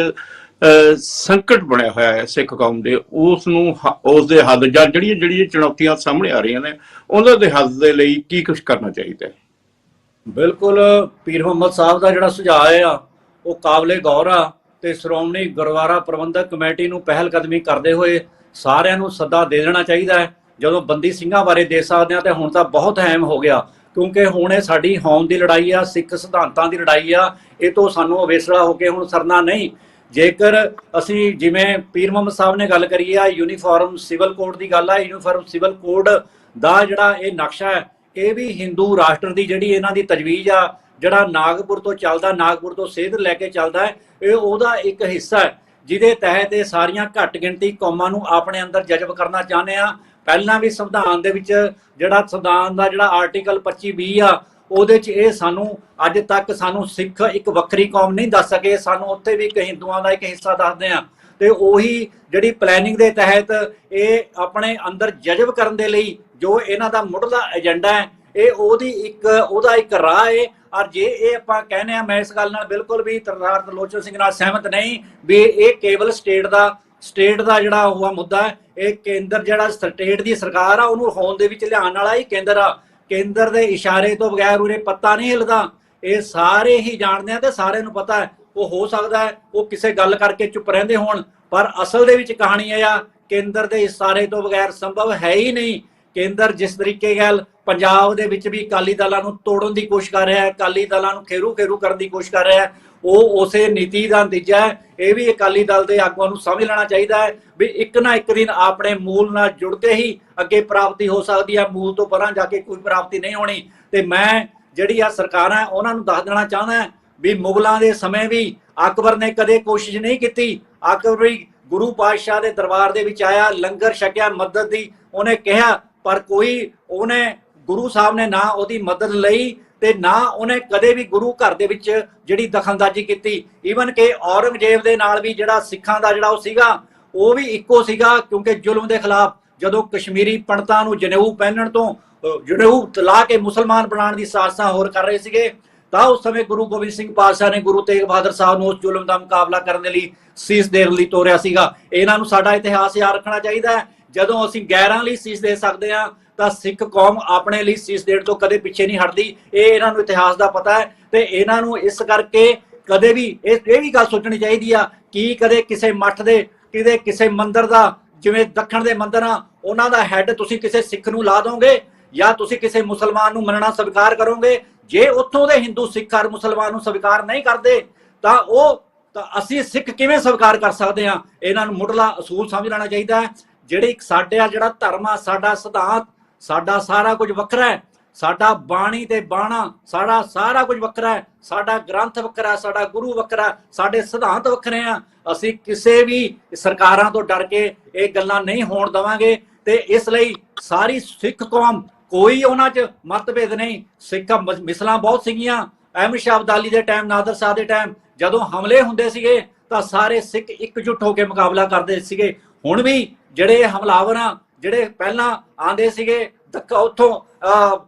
ਸੰਕਟ ਬਣਿਆ ਹੋਇਆ ਹੈ ਸਿੱਖ ਕੌਮ ਦੇ, ਉਸ ਨੂੰ ਉਸ ਦੇ ਹੱਲ ਜਾਂ ਜਿਹੜੀਆਂ ਚੁਣੌਤੀਆਂ ਸਾਹਮਣੇ ਆ ਰਹੀਆਂ ਨੇ ਉਹਨਾਂ ਦੇ ਹੱਲ ਦੇ ਲਈ ਕੀ ਕੁਛ ਕਰਨਾ ਚਾਹੀਦਾ ਹੈ? ਬਿਲਕੁਲ, ਪੀਰ ਮੁਹੰਮਦ ਸਾਹਿਬ ਦਾ ਜਿਹੜਾ ਸੁਝਾਅ ਆ ਉਹ ਕਾਬਲੇ ਗੌਰ ਆ ਤੇ ਸ਼੍ਰੋਮਣੀ ਗੁਰਦੁਆਰਾ ਪ੍ਰਬੰਧਕ ਕਮੇਟੀ ਨੂੰ ਪਹਿਲ ਕਦਮੀ ਕਰਦੇ ਹੋਏ ਸਾਰਿਆਂ ਨੂੰ ਸੱਦਾ ਦੇ ਦੇਣਾ ਚਾਹੀਦਾ ਹੈ ਜਦੋਂ ਬੰਦੀ ਸਿੰਘਾਂ ਬਾਰੇ ਦੇਖ ਸਕਦੇ ਹਾਂ, ਤੇ ਹੁਣ ਤਾਂ ਬਹੁਤ ਅਹਿਮ ਹੋ ਗਿਆ, ਕਿਉਂਕਿ ਹੁਣ ਇਹ ਸਾਡੀ ਹੋਂਦ ਦੀ ਲੜਾਈ ਆ, ਸਿੱਖ ਸਿਧਾਂਤਾਂ ਦੀ ਲੜਾਈ ਆ। ਇਹ ਤੋਂ ਸਾਨੂੰ ਅਵੇਸਲਾ ਹੋ ਕੇ ਹੁਣ ਸਰਨਾ ਨਹੀਂ। ਜੇਕਰ ਅਸੀਂ ਜਿਵੇਂ ਪੀਰ ਮੁਹੰਮਦ ਸਾਹਿਬ ਨੇ ਗੱਲ ਕਰੀ ਆ, ਯੂਨੀਫਾਰਮ ਸਿਵਲ ਕੋਡ ਦੀ ਗੱਲ ਆ, ਯੂਨੀਫਾਰਮ ਸਿਵਲ ਕੋਡ ਦਾ ਜਿਹੜਾ ਇਹ ਨਕਸ਼ਾ ਹੈ, ਇਹ ਵੀ ਹਿੰਦੂ ਰਾਸ਼ਟਰ ਦੀ ਜਿਹੜੀ ਇਹਨਾਂ ਦੀ ਤਜਵੀਜ਼ ਆ, ਜਿਹੜਾ ਨਾਗਪੁਰ ਤੋਂ ਚੱਲਦਾ, ਨਾਗਪੁਰ ਤੋਂ ਸੇਧ ਲੈ ਕੇ ਚੱਲਦਾ ਹੈ, ਇਹ ਉਹਦਾ ਇੱਕ ਹਿੱਸਾ ਹੈ, ਜਿਹਦੇ ਤਹਿਤ ਇਹ ਸਾਰੀਆਂ ਘੱਟ ਗਿਣਤੀ ਕੌਮਾਂ ਨੂੰ ਆਪਣੇ ਅੰਦਰ ਜਜ਼ਬ ਕਰਨਾ ਚਾਹੁੰਦੇ ਆ। ਪਹਿਲਾਂ ਵੀ ਸੰਵਿਧਾਨ ਦੇ ਵਿੱਚ ਜਿਹੜਾ ਸੰਵਿਧਾਨ ਦਾ ਜਿਹੜਾ ਆਰਟੀਕਲ 25(20) ਆ, ਉਹਦੇ 'ਚ ਇਹ ਸਾਨੂੰ ਅੱਜ ਤੱਕ ਸਾਨੂੰ ਸਿੱਖ ਇੱਕ ਵੱਖਰੀ ਕੌਮ ਨਹੀਂ ਦੱਸ ਸਕੇ, ਸਾਨੂੰ ਉੱਥੇ ਵੀ ਇੱਕ ਹਿੰਦੂਆਂ ਦਾ ਇੱਕ ਹਿੱਸਾ ਦੱਸਦੇ ਆ। ਤੇ ਉਹੀ ਜਿਹੜੀ ਪਲੈਨਿੰਗ ਦੇ ਤਹਿਤ ਇਹ ਆਪਣੇ ਅੰਦਰ ਜਜ਼ਬ ਕਰਨ ਦੇ ਲਈ ਜੋ ਇਹਨਾਂ ਦਾ ਮੁੱਢਲਾ ਏਜੰਡਾ ਹੈ, ਇਹ ਉਹਦਾ ਇੱਕ ਰਾਹ ਹੈ। ਔਰ ਜੇ ਇਹ ਆਪਾਂ ਕਹਿੰਦੇ ਆ, ਮੈਂ ਇਸ ਗੱਲ ਨਾਲ ਬਿਲਕੁਲ ਵੀ ਸਰਦਾਰ ਤਰਲੋਚਨ ਸਿੰਘ ਨਾਲ ਸਹਿਮਤ ਨਹੀਂ ਵੀ ਇਹ ਕੇਵਲ ਸਟੇਟ ਦਾ ਜਿਹੜਾ ਉਹ ਮੁੱਦਾ ਹੈ। ਇਹ ਕੇਂਦਰ ਜਿਹੜਾ ਸਟੇਟ ਦੀ ਸਰਕਾਰ ਆ, ਉਹਨੂੰ ਹੋਂਦ ਦੇ ਵਿੱਚ ਲਿਆਉਣ ਵਾਲਾ ਹੀ ਕੇਂਦਰ ਆ। ਕੇਂਦਰ ਦੇ ਇਸ਼ਾਰੇ ਤੋਂ ਬਗੈਰ ਉਹਨੇ ਪੱਤਾ ਨਹੀਂ ਹਿਲਦਾ, ਇਹ ਸਾਰੇ ਹੀ ਜਾਣਦੇ ਆ ਤੇ ਸਾਰਿਆਂ ਨੂੰ ਪਤਾ ਹੈ। ਉਹ ਹੋ ਸਕਦਾ ਹੈ ਉਹ ਕਿਸੇ ਗੱਲ ਕਰਕੇ ਚੁੱਪ ਰਹਿੰਦੇ ਹੋਣ, ਪਰ ਅਸਲ ਦੇ ਵਿੱਚ ਕਹਾਣੀ ਇਹ ਆ, ਕੇਂਦਰ ਦੇ ਇਸ਼ਾਰੇ ਤੋਂ ਬਗੈਰ ਸੰਭਵ ਹੈ ਹੀ ਨਹੀਂ। ਕੇਂਦਰ ਜਿਸ ਤਰੀਕੇ ਨਾਲ ਪੰਜਾਬ ਦੇ ਵਿੱਚ ਵੀ ਅਕਾਲੀ ਦਲਾਂ ਨੂੰ ਤੋੜਨ ਦੀ ਕੋਸ਼ਿਸ਼ ਕਰ ਰਿਹਾ ਹੈ, ਅਕਾਲੀ ਦਲਾਂ ਨੂੰ ਖੇਰੂ ਕਰਨ ਦੀ ਕੋਸ਼ਿਸ਼ ਕਰ ਰਿਹਾ ਹੈ, ਉਹ ਉਸੇ ਨੀਤੀ ਦਾ ਨਤੀਜਾ ਹੈ। ਇਹ ਵੀ ਅਕਾਲੀ ਦਲ ਦੇ ਆਗੂਆਂ ਨੂੰ ਸਮਝ ਲੈਣਾ ਚਾਹੀਦਾ ਹੈ ਵੀ ਇੱਕ ਨਾ ਇੱਕ ਦਿਨ ਆਪਣੇ ਮੂਲ ਨਾਲ ਜੁੜ ਕੇ ਹੀ ਅੱਗੇ ਪ੍ਰਾਪਤੀ ਹੋ ਸਕਦੀ ਹੈ, ਮੂਲ ਤੋਂ ਪਰਾਂ ਜਾ ਕੇ ਕੋਈ ਪ੍ਰਾਪਤੀ ਨਹੀਂ ਹੋਣੀ। ਤੇ ਮੈਂ ਜਿਹੜੀ ਆ ਸਰਕਾਰਾਂ ਉਹਨਾਂ ਨੂੰ ਦੱਸ ਦੇਣਾ ਚਾਹੁੰਦਾ ਵੀ ਮੁਗਲਾਂ ਦੇ ਸਮੇਂ ਵੀ ਅਕਬਰ ਨੇ ਕਦੇ ਕੋਸ਼ਿਸ਼ ਨਹੀਂ ਕੀਤੀ। ਅਕਬਰ ਵੀ ਗੁਰੂ ਪਾਤਸ਼ਾਹ ਦੇ ਦਰਬਾਰ ਦੇ ਵਿੱਚ ਆਇਆ, ਲੰਗਰ ਛਕਿਆ, ਮਦਦ ਦੀ ਉਹਨੇ ਕਿਹਾ, ਪਰ ਉਹਨੇ ਗੁਰੂ ਸਾਹਿਬ ਨੇ ਨਾ ਉਹਦੀ ਮਦਦ ਲਈ ਤੇ ਨਾ ਉਹਨੇ ਕਦੇ ਵੀ ਗੁਰੂ ਘਰ ਦੇ ਵਿੱਚ ਜਿਹੜੀ ਦਖਲਅੰਦਾਜ਼ੀ ਕੀਤੀ। ਈਵਨ ਕਿ ਔਰੰਗਜ਼ੇਬ ਦੇ ਨਾਲ ਵੀ ਜਿਹੜਾ ਸਿੱਖਾਂ ਦਾ ਜਿਹੜਾ ਉਹ ਸੀਗਾ, ਉਹ ਵੀ ਇੱਕੋ ਸੀਗਾ, ਕਿਉਂਕਿ ਜ਼ੁਲਮ ਦੇ ਖਿਲਾਫ ਜਦੋਂ ਕਸ਼ਮੀਰੀ ਪੰਡਤਾਂ ਨੂੰ ਜਨੇਊ ਪਹਿਨਣ ਤੋਂ ਜਨੇਊ ਲਾ ਕੇ ਮੁਸਲਮਾਨ ਬਣਾਉਣ ਦੀ ਸਾਜ਼ਿਸ਼ਾਂ ਹੋਰ ਕਰ ਰਹੇ ਸੀਗੇ, ਤਾਂ ਉਸ ਸਮੇਂ ਗੁਰੂ ਗੋਬਿੰਦ ਸਿੰਘ ਪਾਤਸ਼ਾਹ ਨੇ ਗੁਰੂ ਤੇਗ ਬਹਾਦਰ ਸਾਹਿਬ ਨੂੰ ਉਸ ਜ਼ੁਲਮ ਦਾ ਮੁਕਾਬਲਾ ਕਰਨ ਦੇ ਲਈ ਸੀਸ ਦੇਣ ਲਈ ਤੋਰਿਆ ਸੀਗਾ। ਇਹਨਾਂ ਨੂੰ ਸਾਡਾ ਇਤਿਹਾਸ ਯਾਦ ਰੱਖਣਾ ਚਾਹੀਦਾ ਹੈ। ਜਦੋਂ ਅਸੀਂ ਗੈਰਾਂ ਲਈ ਸੀਸ ਦੇ ਸਕਦੇ ਹਾਂ ਤਾਂ ਸਿੱਖ ਕੌਮ ਆਪਣੇ ਲਈ ਸੀਸ ਦੇਣ ਤੋਂ ਕਦੇ ਪਿੱਛੇ ਨਹੀਂ ਹਟਦੀ। ਇਹ ਇਹਨਾਂ ਨੂੰ ਇਤਿਹਾਸ ਦਾ ਪਤਾ ਹੈ ਤੇ ਇਹਨਾਂ ਨੂੰ ਇਸ ਕਰਕੇ ਕਦੇ ਵੀ ਇਹ ਵੀ ਗੱਲ ਸੋਚਣੀ ਚਾਹੀਦੀ ਆ ਕਿ ਕਦੇ ਕਿਸੇ ਮੱਠ ਦੇ ਕਿਸੇ ਮੰਦਿਰ ਦਾ, ਜਿਵੇਂ ਦੱਖਣ ਦੇ ਮੰਦਿਰ ਆ, ਉਹਨਾਂ ਦਾ ਹੈੱਡ ਤੁਸੀਂ ਕਿਸੇ ਸਿੱਖ ਨੂੰ ਲਾ ਦੋਗੇ ਜਾਂ ਤੁਸੀਂ ਕਿਸੇ ਮੁਸਲਮਾਨ ਨੂੰ ਮੰਨਣਾ ਸਵੀਕਾਰ ਕਰੋਗੇ। ਜੇ ਉੱਥੋਂ ਦੇ ਹਿੰਦੂ ਸਿੱਖ ਔਰ ਮੁਸਲਮਾਨ ਨੂੰ ਸਵੀਕਾਰ ਨਹੀਂ ਕਰਦੇ ਤਾਂ ਅਸੀਂ ਸਿੱਖ ਕਿਵੇਂ ਸਵੀਕਾਰ ਕਰ ਸਕਦੇ ਹਾਂ। ਇਹਨਾਂ ਨੂੰ ਮੁੱਢਲਾ ਅਸੂਲ ਸਮਝ ਲੈਣਾ ਚਾਹੀਦਾ ਹੈ। ਜਿਹੜਾ ਧਰਮ ਆ, ਸਾਡਾ ਸਿਧਾਂਤ, ਸਾਡਾ ਸਾਰਾ ਕੁਝ ਵੱਖਰਾ ਹੈ। ਸਾਡਾ ਬਾਣੀ ਤੇ ਬਾਣਾ, ਸਾਡਾ ਸਾਰਾ ਕੁਝ ਵੱਖਰਾ ਹੈ। ਸਾਡਾ ਗ੍ਰੰਥ ਵੱਖਰਾ, ਸਾਡਾ ਗੁਰੂ ਵੱਖਰਾ, ਸਾਡੇ ਸਿਧਾਂਤ ਵੱਖਰੇ ਆ। ਅਸੀਂ ਕਿਸੇ ਵੀ ਸਰਕਾਰਾਂ ਤੋਂ ਡਰ ਕੇ ਇਹ ਗੱਲਾਂ ਨਹੀਂ ਹੋਣ ਦੇਵਾਂਗੇ। ਤੇ ਇਸ ਲਈ ਸਾਰੀ ਸਿੱਖ ਕੌਮ, ਕੋਈ ਉਹਨਾਂ 'ਚ ਮਤਭੇਦ ਨਹੀਂ। ਸਿੱਖ ਮਿਸਲਾਂ ਬਹੁਤ ਸੀਗੀਆਂ। ਅਹਿਮਦ ਸ਼ਾਹ ਅਬਦਾਲੀ ਦੇ ਟਾਈਮ, ਨਾਦਰ ਸ਼ਾਹ ਦੇ ਟਾਈਮ ਜਦੋਂ ਹਮਲੇ ਹੁੰਦੇ ਸੀਗੇ ਤਾਂ ਸਾਰੇ ਸਿੱਖ ਇਕਜੁੱਟ ਹੋ ਕੇ ਮੁਕਾਬਲਾ ਕਰਦੇ ਸੀਗੇ। ਹੁਣ ਵੀ ਜਿਹੜੇ ਹਮਲਾਵਰ ਆ, ਜਿਹੜੇ ਪਹਿਲਾਂ ਆਂਦੇ ਸੀਗੇ ਉੱਥੋਂ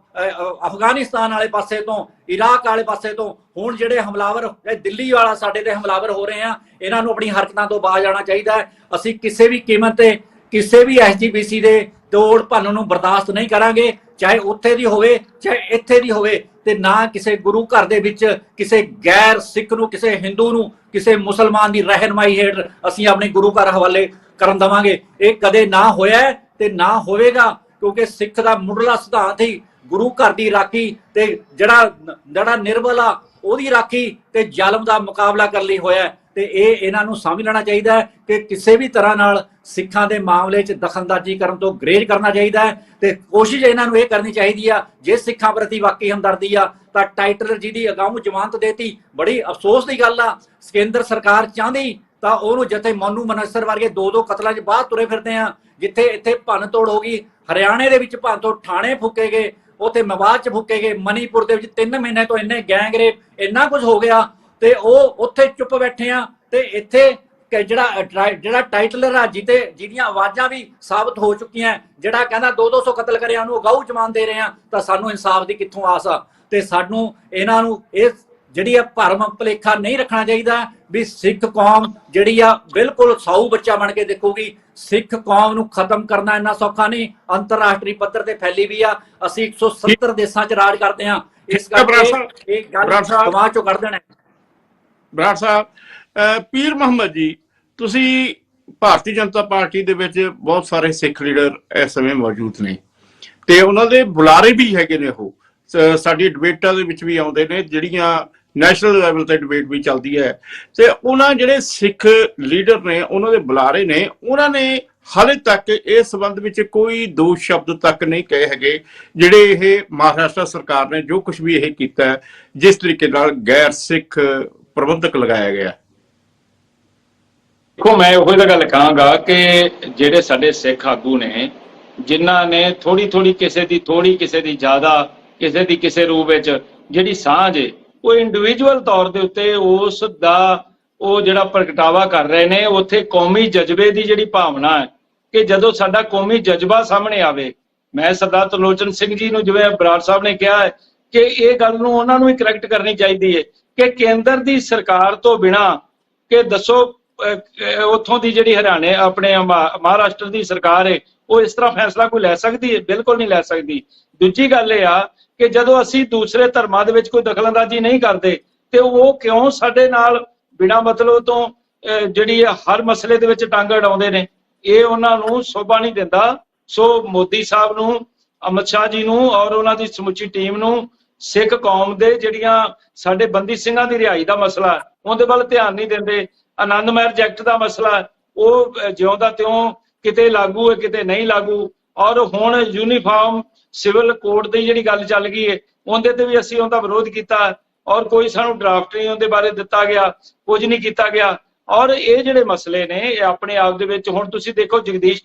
ਅਫਗਾਨਿਸਤਾਨ ਵਾਲੇ ਪਾਸੇ ਤੋਂ, ਇਰਾਕ ਵਾਲੇ ਪਾਸੇ ਤੋਂ, ਹੁਣ ਜਿਹੜੇ ਹਮਲਾਵਰ ਦਿੱਲੀ ਵਾਲਾ ਸਾਡੇ ਤੇ ਹਮਲਾਵਰ ਹੋ ਰਹੇ ਆ, ਇਹਨਾਂ ਨੂੰ ਆਪਣੀ ਹਰਕਤਾਂ ਤੋਂ ਬਾਜ਼ ਆਉਣਾ ਚਾਹੀਦਾ ਹੈ। ਅਸੀਂ ਕਿਸੇ ਵੀ ਕੀਮਤ ਤੇ ਕਿਸੇ ਵੀ SGPC ਦੇ ਤੋੜ ਭੰਨ ਨੂੰ ਬਰਦਾਸ਼ਤ ਨਹੀਂ ਕਰਾਂਗੇ, ਚਾਹੇ ਉੱਥੇ ਦੀ ਹੋਵੇ ਚਾਹੇ ਇੱਥੇ ਦੀ ਹੋਵੇ। ਤੇ ਨਾ ਕਿਸੇ ਗੁਰੂ ਘਰ ਦੇ ਵਿੱਚ ਕਿਸੇ ਗੈਰ ਸਿੱਖ ਨੂੰ, ਕਿਸੇ ਹਿੰਦੂ ਨੂੰ, ਕਿਸੇ ਮੁਸਲਮਾਨ ਦੀ ਰਹਿਨਮਾਈ ਹੇਠ ਅਸੀਂ ਆਪਣੇ ਗੁਰੂ ਘਰ ਹਵਾਲੇ ਕਰਨ ਦੇਵਾਂਗੇ। ਇਹ ਕਦੇ ਨਾ ਹੋਇਆ ਤੇ ਨਾ ਹੋਵੇਗਾ, ਕਿਉਂਕਿ ਸਿੱਖ ਦਾ ਮੁੱਢਲਾ ਸਿਧਾਂਤ ਹੀ ਗੁਰੂ ਘਰ ਦੀ ਰਾਖੀ ਤੇ ਜਿਹੜਾ ਨਿਰਬਲ ਆ ਉਹਦੀ ਰਾਖੀ ਤੇ ਜ਼ਾਲਮ ਦਾ ਮੁਕਾਬਲਾ ਕਰਨ ਲਈ ਹੋਇਆ। ਤੇ ਇਹਨਾਂ ਨੂੰ ਸਮਝ ਲੈਣਾ ਚਾਹੀਦਾ ਹੈ ਕਿ ਕਿਸੇ ਵੀ ਤਰ੍ਹਾਂ ਨਾਲ ਸਿੱਖਾਂ ਦੇ ਮਾਮਲੇ 'ਚ ਦਖਲਅੰਦਾਜ਼ੀ ਕਰਨ ਤੋਂ ਗੁਰੇਜ਼ ਕਰਨਾ ਚਾਹੀਦਾ ਹੈ। ਤੇ ਕੋਸ਼ਿਸ਼ ਇਹਨਾਂ ਨੂੰ ਇਹ ਕਰਨੀ ਚਾਹੀਦੀ ਆ, ਜੇ ਸਿੱਖਾਂ ਪ੍ਰਤੀ ਵਾਕਈ ਹਮਦਰਦੀ ਆ ਤਾਂ ਟਾਈਟਲਰ ਜਿਹਦੀ ਅਗਾਊਂ ਜ਼ਮਾਨਤ ਦੇਤੀ, ਬੜੀ ਅਫਸੋਸ ਦੀ ਗੱਲ ਆ। ਕੇਂਦਰ ਸਰਕਾਰ ਚਾਹੁੰਦੀ ਤਾਂ ਉਹਨੂੰ, ਜਿੱਥੇ ਮੋਨੂ ਮਨਸਰ ਵਰਗੇ 2-2 ਕਤਲਾਂ 'ਚ ਬਾਹਰ ਤੁਰੇ ਫਿਰਦੇ ਆ, ਜਿੱਥੇ ਇੱਥੇ ਭੰਨ ਤੋੜ ਹੋ ਗਈ, ਹਰਿਆਣੇ ਦੇ ਵਿੱਚ ਭੰਨ ਤੋੜ, ਥਾਣੇ ਫੂਕੇ ਗਏ, ਉੱਥੇ ਮਵਾਦ 'ਚ ਫੂਕੇ ਗਏ, ਮਨੀਪੁਰ ਦੇ ਵਿੱਚ 3 ਮਹੀਨੇ ਤੋਂ ਇੰਨੇ ਗੈਂਗਰੇਪ, ਇੰਨਾ ਕੁਝ ਹੋ ਗਿਆ ਤੇ ਉਹ ਉੱਥੇ ਚੁੱਪ ਬੈਠੇ ਆ। ਤੇ ਇੱਥੇ ਜਿਹੜਾ ਟਾਈਟਲਰ ਆ, ਜਿਹਦੀਆਂ ਆਵਾਜ਼ਾਂ ਵੀ ਸਾਬਤ ਹੋ ਚੁੱਕੀਆਂ, ਜਿਹੜਾ ਕਹਿੰਦਾ 200 ਕਤਲ ਕਰਿਆ ਉਹਨੂੰ ਅਗਾਊਂ ਜ਼ਮਾਨਤ ਦੇ ਰਹੇ ਆ, ਤਾਂ ਸਾਨੂੰ ਇਨਸਾਫ ਦੀ ਕਿੱਥੋਂ ਆਸ ਆ। ਤੇ ਸਾਨੂੰ ਇਹਨਾਂ ਨੂੰ ਇਹ ਜਿਹੜੀ ਆ ਭਰਮ ਭੁਲੇਖਾ ਨਹੀਂ ਰੱਖਣਾ ਚਾਹੀਦਾ ਵੀ ਸਿੱਖ ਕੌਮ ਜਿਹੜੀ ਆ ਬਿਲਕੁਲ ਸਾਊ ਬੱਚਾ ਬਣ ਕੇ ਦੇਖੂਗੀ। ਸਿੱਖ ਕੌਮ ਨੂੰ ਖਤਮ ਕਰਨਾ ਇੰਨਾ ਸੌਖਾ ਨਹੀਂ। ਅੰਤਰਰਾਸ਼ਟਰੀ ਪੱਧਰ ਤੇ ਫੈਲੀ ਵੀ ਆ। ਅਸੀਂ 170 ਦੇਸ਼ਾਂ 'ਚ ਰਾਜ ਕਰਦੇ ਹਾਂ, ਇਸ ਕਰਕੇ ਇਹ ਗੱਲ ਦਿਮਾਗ 'ਚੋਂ ਕੱਢ ਦੇਣਾ। ਬਰਾੜ ਸਾਹਿਬ, ਪੀਰ ਮੁਹੰਮਦ ਜੀ, ਤੁਸੀਂ ਭਾਰਤੀ ਜਨਤਾ ਪਾਰਟੀ ਦੇ ਵਿੱਚ ਬਹੁਤ ਸਾਰੇ ਸਿੱਖ ਲੀਡਰ ਇਸ ਸਮੇਂ ਮੌਜੂਦ ਨੇ ਤੇ ਉਹਨਾਂ ਦੇ ਬੁਲਾਰੇ ਵੀ ਹੈਗੇ ਨੇ। ਉਹ ਸਾਡੀ ਡਿਬੇਟਾਂ ਦੇ ਵਿੱਚ ਵੀ ਆਉਂਦੇ ਨੇ, ਜਿਹੜੀਆਂ ਨੈਸ਼ਨਲ ਲੈਵਲ ਤੇ ਡਿਬੇਟ ਵੀ ਚੱਲਦੀ ਹੈ। ਤੇ ਉਹਨਾਂ ਜਿਹੜੇ ਸਿੱਖ ਲੀਡਰ ਨੇ, ਉਹਨਾਂ ਦੇ ਬੁਲਾਰੇ ਨੇ, ਉਹਨਾਂ ਨੇ ਹਾਲੇ ਤੱਕ ਇਸ ਸੰਬੰਧ ਵਿੱਚ ਕੋਈ ਦੋ ਸ਼ਬਦ ਤੱਕ ਨਹੀਂ ਕਹੇ ਹੈਗੇ ਜਿਹੜੇ ਇਹ ਮਹਾਰਾਸ਼ਟਰ ਸਰਕਾਰ ਨੇ ਜੋ ਕੁਝ ਵੀ ਇਹ ਕੀਤਾ, ਜਿਸ ਤਰੀਕੇ ਨਾਲ ਗੈਰ ਸਿੱਖ ਪ੍ਰਬੰਧਕ ਲਗਾਇਆ ਗਿਆ। ਦੇਖੋ, ਮੈਂ ਉਹੀ ਤਾਂ ਗੱਲ ਕਹਾਂਗਾ ਕਿ ਜਿਹੜੇ ਸਾਡੇ ਸਿੱਖ ਆਗੂ ਨੇ, ਜਿਨ੍ਹਾਂ ਨੇ ਥੋੜੀ ਕਿਸੇ ਦੀ ਥੋੜੀ, ਕਿਸੇ ਦੀ ਜ਼ਿਆਦਾ, ਕਿਸੇ ਦੀ ਕਿਸੇ ਰੂਪ ਵਿੱਚ ਜਿਹੜੀ ਸਾਂਝ ਹੈ, ਉਹ ਇੰਡੀਵਿਜੂਅਲ ਤੌਰ ਦੇ ਉੱਤੇ ਉਸ ਦਾ ਉਹ ਜਿਹੜਾ ਪ੍ਰਗਟਾਵਾ ਕਰ ਰਹੇ ਨੇ। ਉੱਥੇ ਕੌਮੀ ਜਜ਼ਬੇ ਦੀ ਜਿਹੜੀ ਭਾਵਨਾ ਹੈ ਕਿ ਜਦੋਂ ਸਾਡਾ ਕੌਮੀ ਜਜ਼ਬਾ ਸਾਹਮਣੇ ਆਵੇ, ਮੈਂ ਸਰਦਾਰ ਤਰਲੋਚਨ ਸਿੰਘ ਜੀ ਨੂੰ, ਜਿਵੇਂ ਬਰਾੜ ਸਾਹਿਬ ਨੇ ਕਿਹਾ ਹੈ ਕਿ ਇਹ ਗੱਲ ਨੂੰ ਉਹਨਾਂ ਨੂੰ ਵੀ ਕਰੈਕਟ ਕਰਨੀ ਚਾਹੀਦੀ ਹੈ ਕਿ ਕੇਂਦਰ ਦੀ ਸਰਕਾਰ ਤੋਂ ਬਿਨਾਂ ਕਿ ਦੱਸੋ ਉੱਥੋਂ ਦੀ ਜਿਹੜੀ ਹਰਿਆਣੇ ਆਪਣੇ ਮਹਾਰਾਸ਼ਟਰ ਦੀ ਸਰਕਾਰ ਹੈ, ਉਹ ਇਸ ਤਰ੍ਹਾਂ ਫੈਸਲਾ ਕੋਈ ਲੈ ਸਕਦੀ ਹੈ? ਬਿਲਕੁਲ ਨਹੀਂ ਲੈ ਸਕਦੀ। ਦੂਜੀ ਗੱਲ ਇਹ ਆ ਕਿ ਜਦੋਂ ਅਸੀਂ ਦੂਸਰੇ ਧਰਮਾਂ ਦੇ ਵਿੱਚ ਕੋਈ ਦਖਲਅੰਦਾਜ਼ੀ ਨਹੀਂ ਕਰਦੇ ਤੇ ਉਹ ਕਿਉਂ ਸਾਡੇ ਨਾਲ ਬਿਨਾਂ ਮਤਲਬ ਤੋਂ ਜਿਹੜੀ ਹਰ ਮਸਲੇ ਦੇ ਵਿੱਚ ਟੰਗ ਅੜਾਉਂਦੇ ਨੇ? ਇਹ ਉਹਨਾਂ ਨੂੰ ਸ਼ੋਭਾ ਨਹੀਂ ਦਿੰਦਾ। ਸੋ ਮੋਦੀ ਸਾਹਿਬ ਨੂੰ, ਅਮਿਤ ਸ਼ਾਹ ਜੀ ਨੂੰ ਔਰ ਉਹਨਾਂ ਦੀ ਸਮੁੱਚੀ ਟੀਮ ਨੂੰ ਸਿੱਖ ਕੌਮ ਦੇ ਜਿਹੜੀਆਂ ਸਾਡੇ ਬੰਦੀ ਸਿੰਘਾਂ ਦੀ ਰਿਹਾਈ ਦਾ ਮਸਲਾ ਉਹਦੇ ਵੱਲ ਧਿਆਨ ਨਹੀਂ ਦਿੰਦੇ। ਆਨੰਦ ਮਹਿਰ ਐਕਟ ਦਾ ਮਸਲਾ ਉਹ ਜਿਉਂ ਦਾ ਤਿਉਂ ਕਿਤੇ ਲਾਗੂ ਹੈ, ਕਿਤੇ ਨਹੀਂ ਲਾਗੂ। ਔਰ ਹੁਣ ਯੂਨੀਫਾਰਮ ਸਿਵਲ ਕੋਡ ਦੀ ਜਿਹੜੀ ਗੱਲ ਚੱਲ ਗਈ ਹੈ, ਉਹਦੇ ਤੇ ਵੀ ਅਸੀਂ ਉਹਦਾ ਵਿਰੋਧ ਕੀਤਾ ਔਰ ਕੋਈ ਸਾਨੂੰ ਡਰਾਫਟ ਨਹੀਂ ਉਹਦੇ ਬਾਰੇ ਦਿੱਤਾ ਗਿਆ, ਕੁਝ ਨਹੀਂ ਕੀਤਾ ਗਿਆ। ਔਰ ਇਹ ਜਿਹੜੇ ਮਸਲੇ ਨੇ ਇਹ ਆਪਣੇ ਆਪ ਦੇ ਵਿੱਚ, ਹੁਣ ਤੁਸੀਂ ਦੇਖੋ ਜਗਦੀਸ਼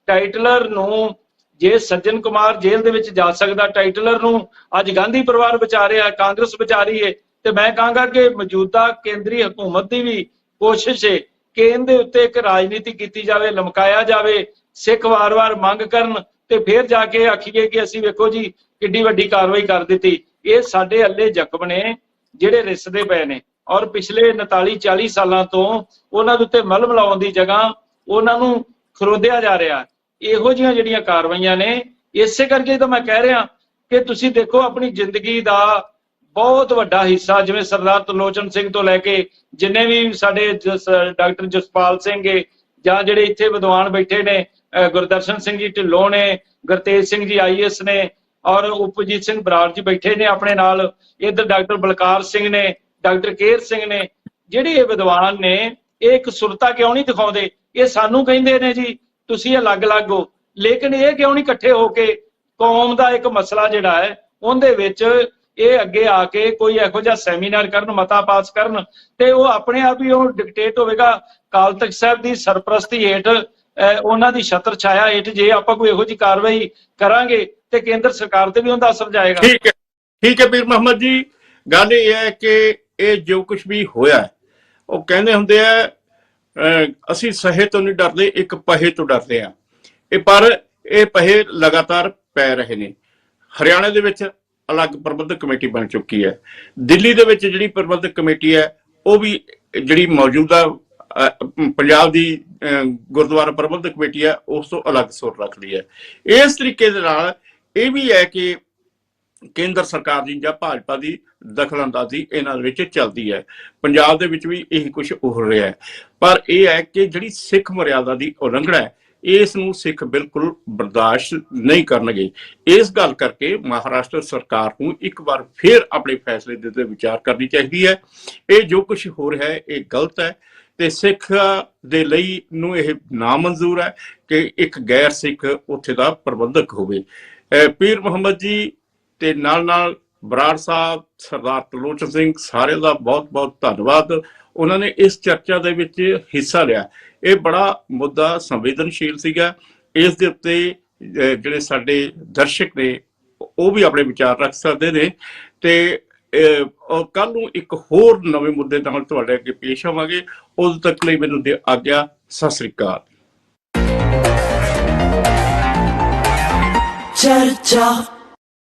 ਟਾਈਟਲਰ ਨੂੰ ਜੇ ਸੱਜਣ ਕੁਮਾਰ ਜੇਲ੍ਹ ਦੇ ਵਿੱਚ ਜਾ ਸਕਦਾ, ਟਾਈਟਲਰ ਨੂੰ ਅੱਜ ਗਾਂਧੀ ਪਰਿਵਾਰ ਬਚਾ ਰਿਹਾ, ਕਾਂਗਰਸ ਬਚਾ ਰਹੀ ਹੈ। ਤੇ ਮੈਂ ਕਹਾਂਗਾ ਕਿ ਮੌਜੂਦਾ ਕੇਂਦਰੀ ਹਕੂਮਤ ਦੀ ਵੀ ਕੋਸ਼ਿਸ਼ ਹੈ ਕਿ ਇਹਦੇ ਉੱਤੇ ਇੱਕ ਰਾਜਨੀਤੀ ਕੀਤੀ ਜਾਵੇ, ਲਮਕਾਇਆ ਜਾਵੇ। ਸਿੱਖ ਵਾਰ-ਵਾਰ ਮੰਗ ਕਰਨ ਤੇ ਫਿਰ ਜਾ ਕੇ ਆਖੀਏ ਕਿ ਅਸੀਂ ਵੇਖੋ ਜੀ ਕਿੱਡੀ ਵੱਡੀ ਕਾਰਵਾਈ ਕਰ ਦਿੱਤੀ। ਇਹ ਸਾਡੇ ਅੱਲੇ ਜ਼ਖਮ ਨੇ ਜਿਹੜੇ ਰਿਸਦੇ ਪਏ ਨੇ ਔਰ ਪਿਛਲੇ 39-40 ਸਾਲਾਂ ਤੋਂ ਉਹਨਾਂ ਦੇ ਉੱਤੇ ਮਲਮ ਲਾਉਣ ਦੀ ਜਗ੍ਹਾ ਉਹਨਾਂ ਨੂੰ ਖਰੋਦਿਆ ਜਾ ਰਿਹਾ। ਇਹੋ ਜਿਹੀਆਂ ਜਿਹੜੀਆਂ ਕਾਰਵਾਈਆਂ ਨੇ, ਇਸੇ ਕਰਕੇ ਤਾਂ ਮੈਂ ਕਹਿ ਰਿਹਾ ਕਿ ਤੁਸੀਂ ਦੇਖੋ ਆਪਣੀ ਜ਼ਿੰਦਗੀ ਦਾ ਬਹੁਤ ਵੱਡਾ ਹਿੱਸਾ, ਜਿਵੇਂ ਸਰਦਾਰ ਤਰਲੋਚਨ ਸਿੰਘ ਤੋਂ ਲੈ ਕੇ ਜਿੰਨੇ ਵੀ ਸਾਡੇ ਡਾਕਟਰ ਜਸਪਾਲ ਸਿੰਘ ਜਾਂ ਜਿਹੜੇ ਇੱਥੇ ਵਿਦਵਾਨ ਬੈਠੇ ਨੇ, ਗੁਰਦਰਸ਼ਨ ਸਿੰਘ ਜੀ ਢਿੱਲੋਂ ਨੇ, ਗੁਰਤੇਜ ਸਿੰਘ ਜੀ IAS ਨੇ ਔਰ ਉਪਜੀਤ ਸਿੰਘ ਬਰਾੜ ਜੀ ਬੈਠੇ ਨੇ ਆਪਣੇ ਨਾਲ, ਇੱਧਰ ਡਾਕਟਰ ਬਲਕਾਰ ਸਿੰਘ ਨੇ, ਡਾਕਟਰ ਕੇਰ ਸਿੰਘ ਨੇ, ਜਿਹੜੇ ਇਹ ਵਿਦਵਾਨ ਨੇ ਇਹ ਇੱਕ ਸੁਰਤਾ ਕਿਉਂ ਨਹੀਂ ਦਿਖਾਉਂਦੇ? ਇਹ ਸਾਨੂੰ ਕਹਿੰਦੇ ਨੇ ਜੀ ਤੁਸੀਂ ਅਲੱਗ-ਅਲੱਗ ਹੋ, ਲੇਕਿਨ ਇਹ ਕਿਉਂ ਨਹੀਂ ਇਕੱਠੇ ਹੋ ਕੇ ਕੌਮ ਦਾ ਇੱਕ ਮਸਲਾ ਜਿਹੜਾ ਹੈ ਉਹਦੇ ਵਿੱਚ ਇਹ ਅੱਗੇ ਆ ਕੇ ਕੋਈ ਇਹੋ ਜਿਹਾ ਸੈਮੀਨਾਰ ਕਰਨ, ਮਤਾ ਪਾਸ ਕਰਨ ਤੇ ਉਹ ਆਪਣੇ ਆਪ ਹੀ ਉਹ ਡਿਕਟੇਟ ਹੋਵੇਗਾ। ਅਕਾਲ ਤਖਤ ਸਾਹਿਬ ਦੀ ਸਰਪ੍ਰਸਤੀ ਹੇਠ, ਉਹਨਾਂ ਦੀ ਛਤਰ ਛਾਇਆ ਹੇਠ ਜੇ ਆਪਾਂ ਕੋਈ ਇਹੋ ਜਿਹੀ ਕਾਰਵਾਈ ਕਰਾਂਗੇ ਤੇ ਕੇਂਦਰ ਸਰਕਾਰ ਤੇ ਵੀ ਉਹਦਾ ਅਸਰ ਜਾਏਗਾ। ਠੀਕ ਹੈ ਪੀਰ ਮੁਹੰਮਦ ਜੀ, ਗੱਲ ਇਹ ਹੈ ਕਿ ਇਹ ਜੋ ਕੁਝ ਵੀ ਹੋਇਆ, ਉਹ ਕਹਿੰਦੇ ਹੁੰਦੇ ਆ ਅਸੀਂ ਸਹੇ ਤੋਂ ਨਹੀਂ ਡਰਦੇ, ਇੱਕ ਪਹੇ ਤੋਂ ਡਰਦੇ ਆ। ਪਰ ਇਹ ਪਹੇ ਲਗਾਤਾਰ ਪੈ ਰਹੇ ਨੇ। ਹਰਿਆਣਾ ਦੇ ਵਿੱਚ ਅਲੱਗ ਪ੍ਰਬੰਧਕ ਕਮੇਟੀ ਬਣ ਚੁੱਕੀ ਹੈ। ਦਿੱਲੀ ਦੇ ਵਿੱਚ ਜਿਹੜੀ ਪ੍ਰਬੰਧਕ ਕਮੇਟੀ ਹੈ ਉਹ ਵੀ ਜਿਹੜੀ ਮੌਜੂਦਾ ਪੰਜਾਬ ਦੀ ਗੁਰਦੁਆਰਾ ਪ੍ਰਬੰਧਕ ਕਮੇਟੀ ਹੈ ਉਸ ਤੋਂ ਅਲੱਗ ਸੁਰ ਰੱਖਦੀ ਹੈ। ਇਸ ਤਰੀਕੇ ਦੇ ਨਾਲ ਇਹ ਵੀ ਹੈ ਕਿ ਕੇਂਦਰ ਸਰਕਾਰ ਦੀ ਜਾਂ ਭਾਜਪਾ ਦੀ ਦਖਲਅੰਦਾਜ਼ੀ ਇਹਨਾਂ ਵਿੱਚ ਚੱਲਦੀ ਹੈ। ਪੰਜਾਬ ਦੇ ਵਿੱਚ ਵੀ ਇਹੀ ਕੁਝ ਹੋ ਰਿਹਾ ਹੈ। ਪਰ ਇਹ ਹੈ ਕਿ ਜਿਹੜੀ ਸਿੱਖ ਮਰਿਆਦਾ ਦੀ ਉਲੰਘਣਾ ਹੈ, ਇਸ ਨੂੰ ਸਿੱਖ ਬਿਲਕੁਲ ਬਰਦਾਸ਼ਤ ਨਹੀਂ ਕਰਨਗੇ। ਇਸ ਗੱਲ ਕਰਕੇ ਮਹਾਰਾਸ਼ਟਰ ਸਰਕਾਰ ਨੂੰ ਇੱਕ ਵਾਰ ਫਿਰ ਆਪਣੇ ਫੈਸਲੇ ਦੇ ਉੱਤੇ ਵਿਚਾਰ ਕਰਨੀ ਚਾਹੀਦੀ ਹੈ। ਇਹ ਜੋ ਕੁਝ ਹੋ ਰਿਹਾ ਹੈ ਇਹ ਗਲਤ ਹੈ ਤੇ ਸਿੱਖ ਦੇ ਲਈ ਨੂੰ ਇਹ ਨਾਮਨਜ਼ੂਰ ਹੈ ਕਿ ਇੱਕ ਗੈਰ ਸਿੱਖ ਉੱਥੇ ਦਾ ਪ੍ਰਬੰਧਕ ਹੋਵੇ। ਪੀਰ ਮੁਹੰਮਦ ਜੀ ਤੇ ਨਾਲ ਬਰਾੜ ਸਾਹਿਬ, ਸਰਦਾਰ ਤਰਲੋਚਨ ਸਿੰਘ, ਸਾਰਿਆਂ ਦਾ ਬਹੁਤ-ਬਹੁਤ ਧੰਨਵਾਦ। ਉਹਨਾਂ ਨੇ ਇਸ ਚਰਚਾ ਦੇ ਵਿੱਚ ਹਿੱਸਾ ਲਿਆ। ਇਹ ਬੜਾ ਮੁੱਦਾ ਸੰਵੇਦਨਸ਼ੀਲ ਸੀਗਾ। ਇਸ ਦੇ ਉੱਤੇ ਜਿਹੜੇ ਸਾਡੇ ਦਰਸ਼ਕ ਨੇ ਉਹ ਵੀ ਆਪਣੇ ਵਿਚਾਰ ਰੱਖ ਸਕਦੇ ਨੇ ਤੇ ਕੱਲ ਨੂੰ ਇੱਕ ਹੋਰ ਨਵੇਂ ਮੁੱਦੇ ਨਾਲ ਤੁਹਾਡੇ ਅੱਗੇ ਪੇਸ਼ ਆਵਾਂਗੇ। ਉਦੋਂ ਤੱਕ ਲਈ ਮੈਨੂੰ ਦੇ ਆਗਿਆ। ਸਤਿ ਸ੍ਰੀ ਅਕਾਲ। ਚਰਚਾ।